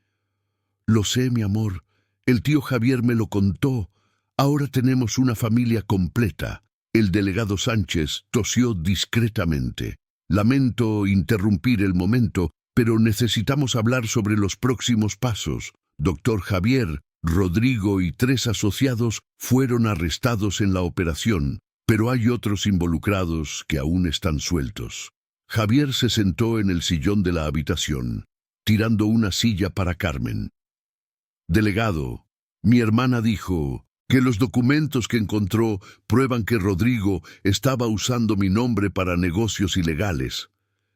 «Lo sé, mi amor. El tío Javier me lo contó. Ahora tenemos una familia completa». El delegado Sánchez tosió discretamente. «Lamento interrumpir el momento, pero necesitamos hablar sobre los próximos pasos. Doctor Javier, Rodrigo y 3 asociados fueron arrestados en la operación, pero hay otros involucrados que aún están sueltos». Javier se sentó en el sillón de la habitación, tirando una silla para Carmen. «Delegado, mi hermana dijo que los documentos que encontró prueban que Rodrigo estaba usando mi nombre para negocios ilegales.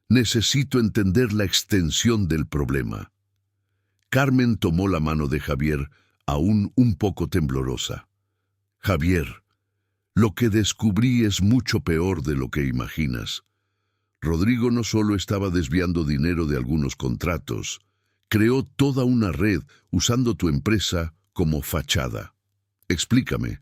Necesito entender la extensión del problema». Carmen tomó la mano de Javier, aún un poco temblorosa. «Javier, lo que descubrí es mucho peor de lo que imaginas. Rodrigo no solo estaba desviando dinero de algunos contratos, creó toda una red usando tu empresa como fachada. Explícame.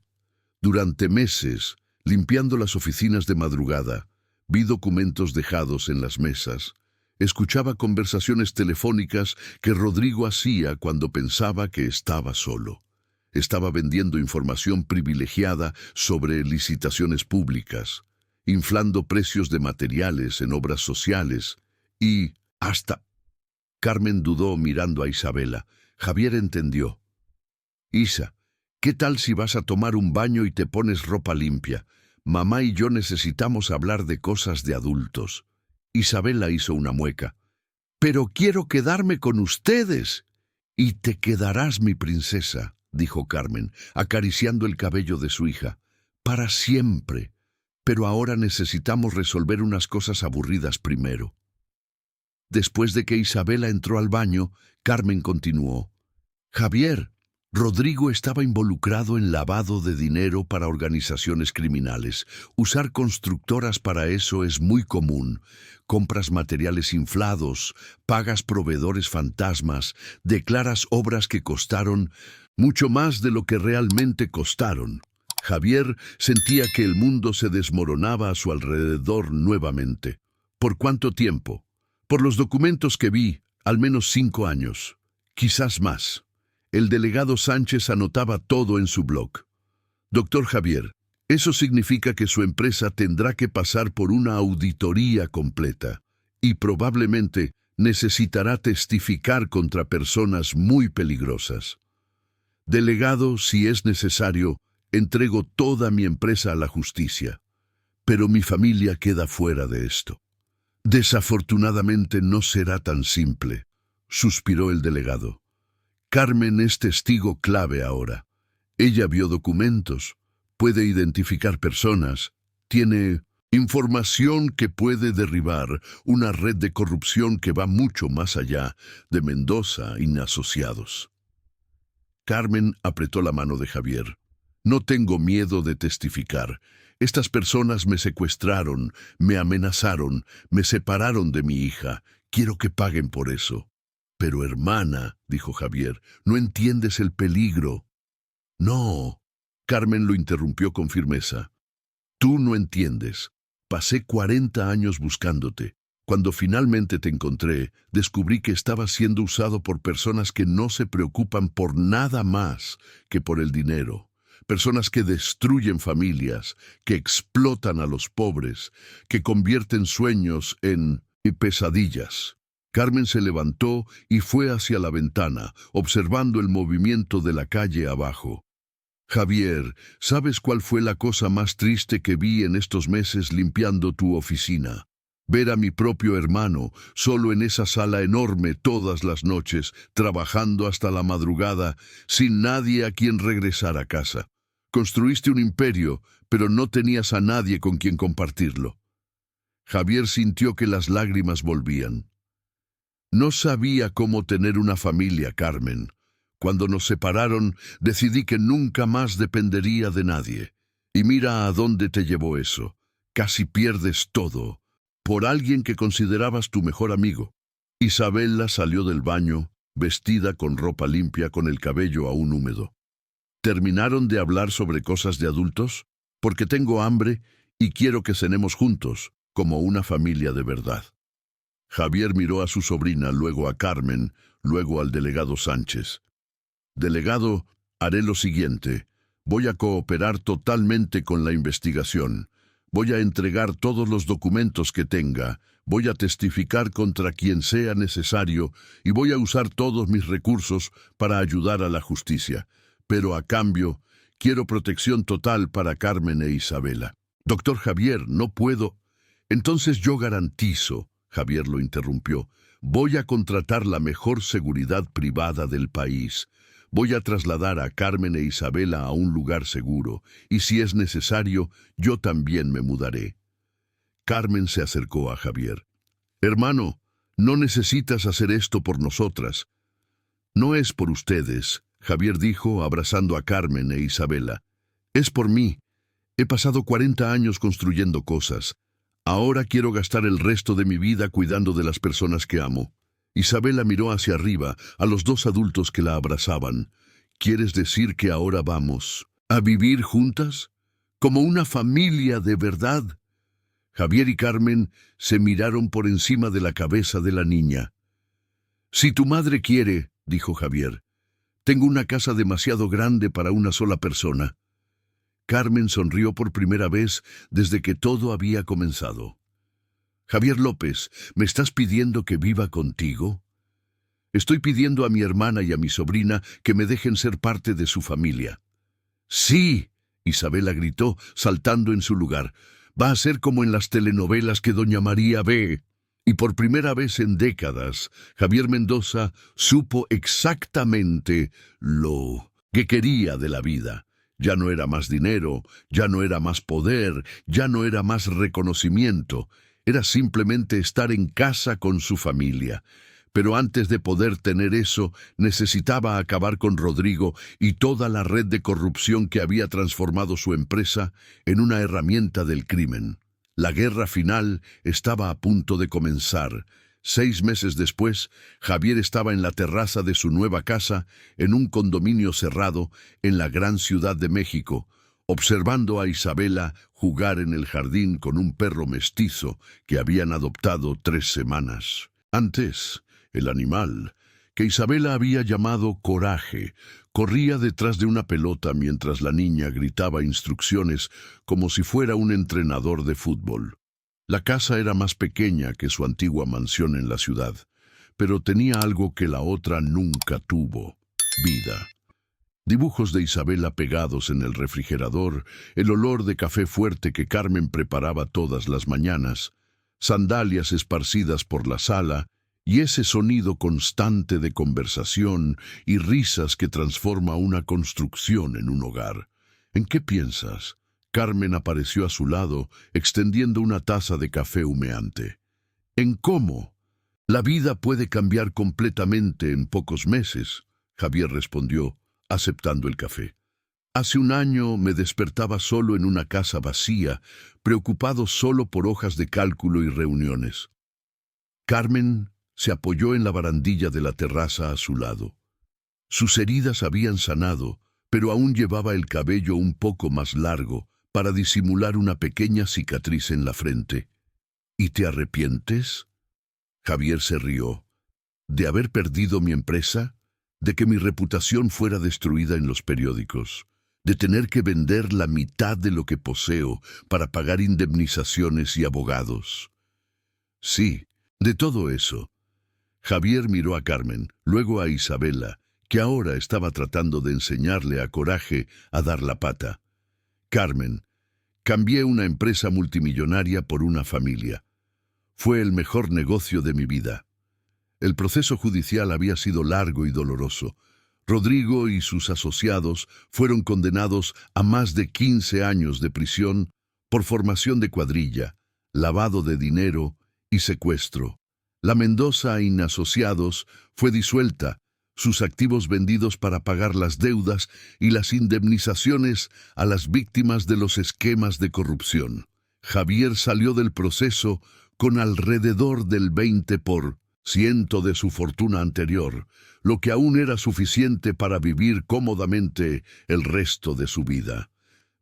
Durante meses, limpiando las oficinas de madrugada, vi documentos dejados en las mesas. Escuchaba conversaciones telefónicas que Rodrigo hacía cuando pensaba que estaba solo. Estaba vendiendo información privilegiada sobre licitaciones públicas, inflando precios de materiales en obras sociales y hasta... Carmen dudó mirando a Isabela. Javier entendió. Isa, ¿qué tal si vas a tomar un baño y te pones ropa limpia? Mamá y yo necesitamos hablar de cosas de adultos. Isabela hizo una mueca. Pero quiero quedarme con ustedes. Y te quedarás, mi princesa, dijo Carmen, acariciando el cabello de su hija. Para siempre. Pero ahora necesitamos resolver unas cosas aburridas primero. Después de que Isabela entró al baño, Carmen continuó. Javier, Rodrigo estaba involucrado en lavado de dinero para organizaciones criminales. Usar constructoras para eso es muy común. Compras materiales inflados, pagas proveedores fantasmas, declaras obras que costaron mucho más de lo que realmente costaron. Javier sentía que el mundo se desmoronaba a su alrededor nuevamente. ¿Por cuánto tiempo? Por los documentos que vi, al menos 5 años, quizás más. El delegado Sánchez anotaba todo en su blog. Doctor Javier, eso significa que su empresa tendrá que pasar por una auditoría completa y probablemente necesitará testificar contra personas muy peligrosas. Delegado, si es necesario, entrego toda mi empresa a la justicia, pero mi familia queda fuera de esto. Desafortunadamente no será tan simple, suspiró el delegado. Carmen es testigo clave ahora. Ella vio documentos, puede identificar personas, tiene información que puede derribar una red de corrupción que va mucho más allá de Mendoza y asociados. Carmen apretó la mano de Javier. No tengo miedo de testificar. Estas personas me secuestraron, me amenazaron, me separaron de mi hija. Quiero que paguen por eso. Pero hermana, dijo Javier, no entiendes el peligro. No. Carmen lo interrumpió con firmeza. Tú no entiendes. Pasé 40 años buscándote. Cuando finalmente te encontré, descubrí que estabas siendo usado por personas que no se preocupan por nada más que por el dinero. Personas que destruyen familias, que explotan a los pobres, que convierten sueños en pesadillas. Carmen se levantó y fue hacia la ventana, observando el movimiento de la calle abajo. Javier, ¿sabes cuál fue la cosa más triste que vi en estos meses limpiando tu oficina? Ver a mi propio hermano, solo en esa sala enorme todas las noches, trabajando hasta la madrugada, sin nadie a quien regresar a casa. Construiste un imperio, pero no tenías a nadie con quien compartirlo. Javier sintió que las lágrimas volvían. No sabía cómo tener una familia, Carmen. Cuando nos separaron, decidí que nunca más dependería de nadie. Y mira a dónde te llevó eso. Casi pierdes todo, por alguien que considerabas tu mejor amigo. Isabela salió del baño, vestida con ropa limpia, con el cabello aún húmedo. ¿Terminaron de hablar sobre cosas de adultos? Porque tengo hambre y quiero que cenemos juntos, como una familia de verdad. Javier miró a su sobrina, luego a Carmen, luego al delegado Sánchez. Delegado, haré lo siguiente. Voy a cooperar totalmente con la investigación. Voy a entregar todos los documentos que tenga. Voy a testificar contra quien sea necesario y voy a usar todos mis recursos para ayudar a la justicia. Pero a cambio, quiero protección total para Carmen e Isabela. Doctor Javier, no puedo. Entonces yo garantizo, Javier lo interrumpió, voy a contratar la mejor seguridad privada del país. Voy a trasladar a Carmen e Isabela a un lugar seguro, y si es necesario, yo también me mudaré. Carmen se acercó a Javier. Hermano, no necesitas hacer esto por nosotras. No es por ustedes, Javier dijo, abrazando a Carmen e Isabela. Es por mí. He pasado 40 años construyendo cosas. Ahora quiero gastar el resto de mi vida cuidando de las personas que amo. Isabela miró hacia arriba a los dos adultos que la abrazaban. ¿Quieres decir que ahora vamos a vivir juntas? ¿Como una familia de verdad? Javier y Carmen se miraron por encima de la cabeza de la niña. Si tu madre quiere, dijo Javier. Tengo una casa demasiado grande para una sola persona. Carmen sonrió por primera vez desde que todo había comenzado. Javier López, ¿me estás pidiendo que viva contigo? Estoy pidiendo a mi hermana y a mi sobrina que me dejen ser parte de su familia. ¡Sí!, Isabela gritó, saltando en su lugar. Va a ser como en las telenovelas que doña María ve. Y por primera vez en décadas, Javier Mendoza supo exactamente lo que quería de la vida. Ya no era más dinero, ya no era más poder, ya no era más reconocimiento. Era simplemente estar en casa con su familia. Pero antes de poder tener eso, necesitaba acabar con Rodrigo y toda la red de corrupción que había transformado su empresa en una herramienta del crimen. La guerra final estaba a punto de comenzar. 6 meses después, Javier estaba en la terraza de su nueva casa, en un condominio cerrado, en la gran Ciudad de México, observando a Isabela jugar en el jardín con un perro mestizo que habían adoptado 3 semanas antes. El animal, que Isabela había llamado Coraje, corría detrás de una pelota mientras la niña gritaba instrucciones como si fuera un entrenador de fútbol. La casa era más pequeña que su antigua mansión en la ciudad, pero tenía algo que la otra nunca tuvo: vida. Dibujos de Isabela pegados en el refrigerador, el olor de café fuerte que Carmen preparaba todas las mañanas, sandalias esparcidas por la sala, y ese sonido constante de conversación y risas que transforma una construcción en un hogar. ¿En qué piensas? Carmen apareció a su lado, extendiendo una taza de café humeante. ¿En cómo? La vida puede cambiar completamente en pocos meses, Javier respondió, aceptando el café. Hace un año me despertaba solo en una casa vacía, preocupado solo por hojas de cálculo y reuniones. Carmen se apoyó en la barandilla de la terraza a su lado. Sus heridas habían sanado, pero aún llevaba el cabello un poco más largo para disimular una pequeña cicatriz en la frente. ¿Y te arrepientes? Javier se rió. ¿De haber perdido mi empresa? ¿De que mi reputación fuera destruida en los periódicos? ¿De tener que vender la mitad de lo que poseo para pagar indemnizaciones y abogados? Sí, de todo eso. Javier miró a Carmen, luego a Isabela, que ahora estaba tratando de enseñarle a Coraje a dar la pata. Carmen, cambié una empresa multimillonaria por una familia. Fue el mejor negocio de mi vida. El proceso judicial había sido largo y doloroso. Rodrigo y sus asociados fueron condenados a más de 15 años de prisión por formación de cuadrilla, lavado de dinero y secuestro. La Mendoza Asociados fue disuelta, sus activos vendidos para pagar las deudas y las indemnizaciones a las víctimas de los esquemas de corrupción. Javier salió del proceso con alrededor del 20% de su fortuna anterior, lo que aún era suficiente para vivir cómodamente el resto de su vida.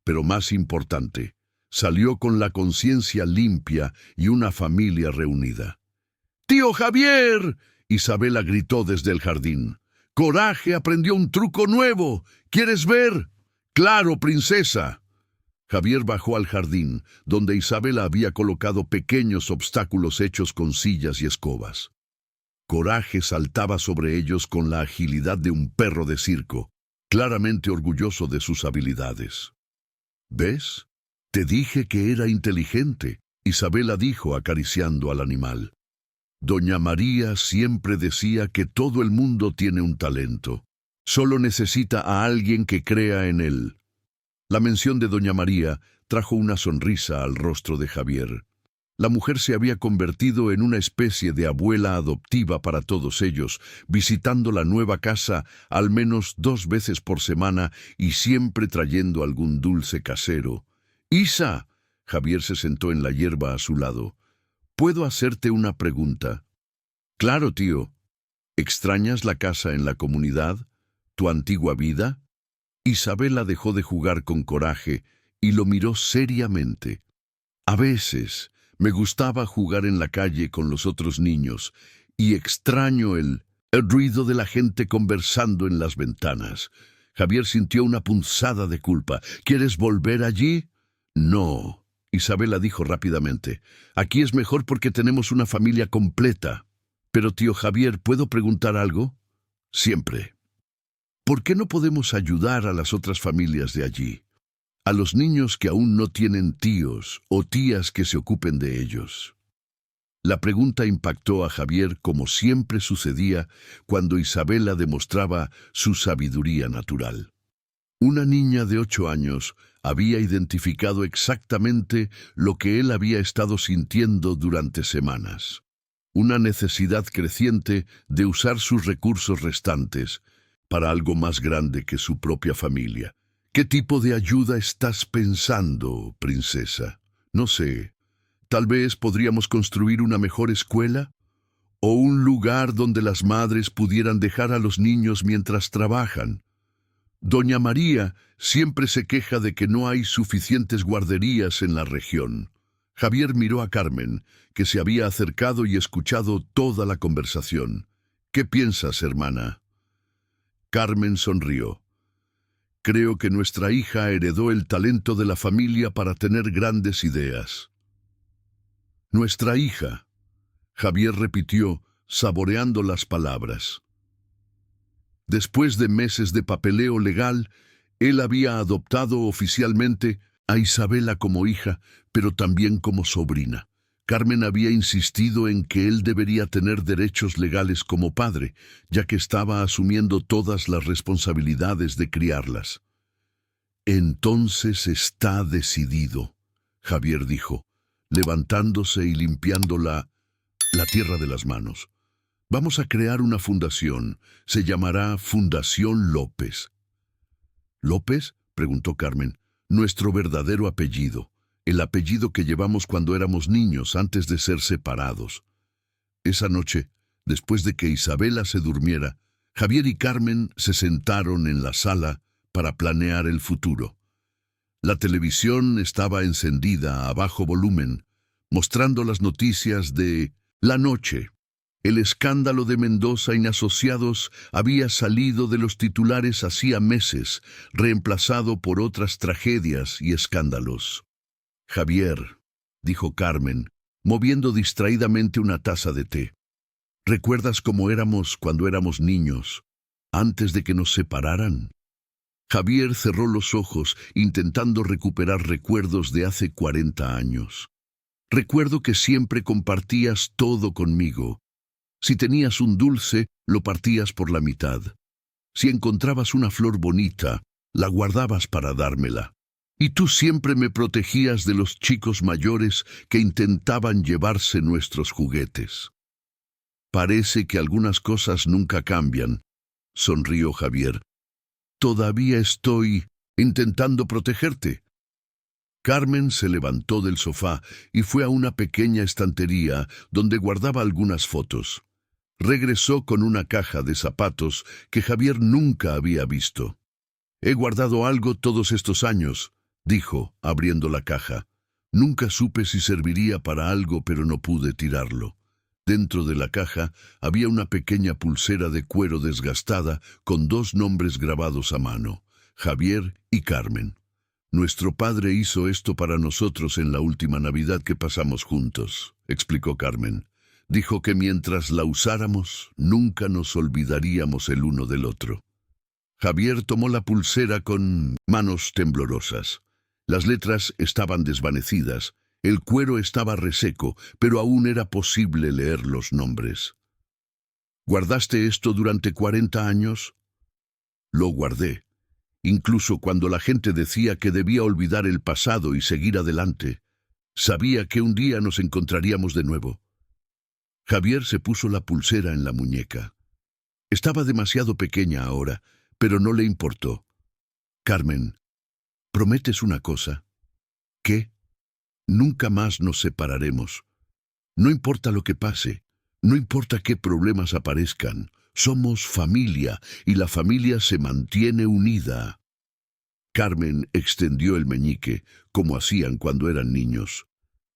Pero más importante, salió con la conciencia limpia y una familia reunida. ¡Tío Javier!, Isabela gritó desde el jardín. ¡Coraje aprendió un truco nuevo! ¿Quieres ver? ¡Claro, princesa! Javier bajó al jardín, donde Isabela había colocado pequeños obstáculos hechos con sillas y escobas. Coraje saltaba sobre ellos con la agilidad de un perro de circo, claramente orgulloso de sus habilidades. ¿Ves? Te dije que era inteligente, Isabela dijo acariciando al animal. Doña María siempre decía que todo el mundo tiene un talento. Solo necesita a alguien que crea en él. La mención de Doña María trajo una sonrisa al rostro de Javier. La mujer se había convertido en una especie de abuela adoptiva para todos ellos, visitando la nueva casa al menos 2 veces por semana y siempre trayendo algún dulce casero. «Isa», Javier se sentó en la hierba a su lado. ¿Puedo hacerte una pregunta? Claro, tío. ¿Extrañas la casa en la comunidad? ¿Tu antigua vida? Isabela dejó de jugar con coraje y lo miró seriamente. A veces me gustaba jugar en la calle con los otros niños y extraño el ruido de la gente conversando en las ventanas. Javier sintió una punzada de culpa. ¿Quieres volver allí? No, Isabela dijo rápidamente. Aquí es mejor porque tenemos una familia completa. Pero tío Javier, ¿puedo preguntar algo? Siempre. ¿Por qué no podemos ayudar a las otras familias de allí? A los niños que aún no tienen tíos o tías que se ocupen de ellos. La pregunta impactó a Javier como siempre sucedía cuando Isabela demostraba su sabiduría natural. Una niña de 8 años había identificado exactamente lo que él había estado sintiendo durante semanas. Una necesidad creciente de usar sus recursos restantes para algo más grande que su propia familia. ¿Qué tipo de ayuda estás pensando, princesa? No sé. Tal vez podríamos construir una mejor escuela o un lugar donde las madres pudieran dejar a los niños mientras trabajan. Doña María siempre se queja de que no hay suficientes guarderías en la región. Javier miró a Carmen, que se había acercado y escuchado toda la conversación. ¿Qué piensas, hermana? Carmen sonrió. Creo que nuestra hija heredó el talento de la familia para tener grandes ideas. Nuestra hija, Javier repitió, saboreando las palabras. Después de meses de papeleo legal, él había adoptado oficialmente a Isabela como hija, pero también como sobrina. Carmen había insistido en que él debería tener derechos legales como padre, ya que estaba asumiendo todas las responsabilidades de criarlas. Entonces está decidido, Javier dijo, levantándose y limpiando la tierra de las manos. Vamos a crear una fundación. Se llamará Fundación López. ¿López? Preguntó Carmen. Nuestro verdadero apellido. El apellido que llevamos cuando éramos niños antes de ser separados. Esa noche, después de que Isabela se durmiera, Javier y Carmen se sentaron en la sala para planear el futuro. La televisión estaba encendida a bajo volumen, mostrando las noticias de la noche. El escándalo de Mendoza y Asociados había salido de los titulares hacía meses, reemplazado por otras tragedias y escándalos. Javier, dijo Carmen, moviendo distraídamente una taza de té. ¿Recuerdas cómo éramos cuando éramos niños, antes de que nos separaran? Javier cerró los ojos, intentando recuperar recuerdos de hace 40 años. Recuerdo que siempre compartías todo conmigo. Si tenías un dulce, lo partías por la mitad. Si encontrabas una flor bonita, la guardabas para dármela. Y tú siempre me protegías de los chicos mayores que intentaban llevarse nuestros juguetes. Parece que algunas cosas nunca cambian, sonrió Javier. Todavía estoy intentando protegerte. Carmen se levantó del sofá y fue a una pequeña estantería donde guardaba algunas fotos. Regresó con una caja de zapatos que Javier nunca había visto. He guardado algo todos estos años, dijo, abriendo la caja. Nunca supe si serviría para algo, pero no pude tirarlo. Dentro de la caja había una pequeña pulsera de cuero desgastada con 2 nombres grabados a mano, Javier y Carmen. Nuestro padre hizo esto para nosotros en la última Navidad que pasamos juntos, explicó Carmen. Dijo que mientras la usáramos, nunca nos olvidaríamos el uno del otro. Javier tomó la pulsera con manos temblorosas. Las letras estaban desvanecidas, el cuero estaba reseco, pero aún era posible leer los nombres. ¿Guardaste esto durante 40 años? Lo guardé. Incluso cuando la gente decía que debía olvidar el pasado y seguir adelante, sabía que un día nos encontraríamos de nuevo. Javier se puso la pulsera en la muñeca. Estaba demasiado pequeña ahora, pero no le importó. Carmen, ¿prometes una cosa? ¿Qué? Nunca más nos separaremos. No importa lo que pase, no importa qué problemas aparezcan, somos familia y la familia se mantiene unida. Carmen extendió el meñique, como hacían cuando eran niños.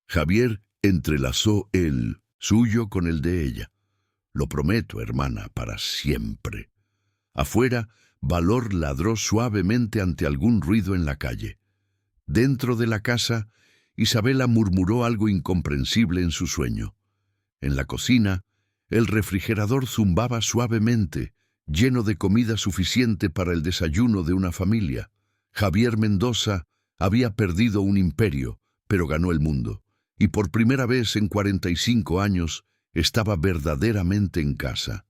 Javier entrelazó el suyo con el de ella. Lo prometo, hermana, para siempre. Afuera, Valor ladró suavemente ante algún ruido en la calle. Dentro de la casa, Isabela murmuró algo incomprensible en su sueño. En la cocina, el refrigerador zumbaba suavemente, lleno de comida suficiente para el desayuno de una familia. Javier Mendoza había perdido un imperio, pero ganó el mundo, y por primera vez en 45 años estaba verdaderamente en casa.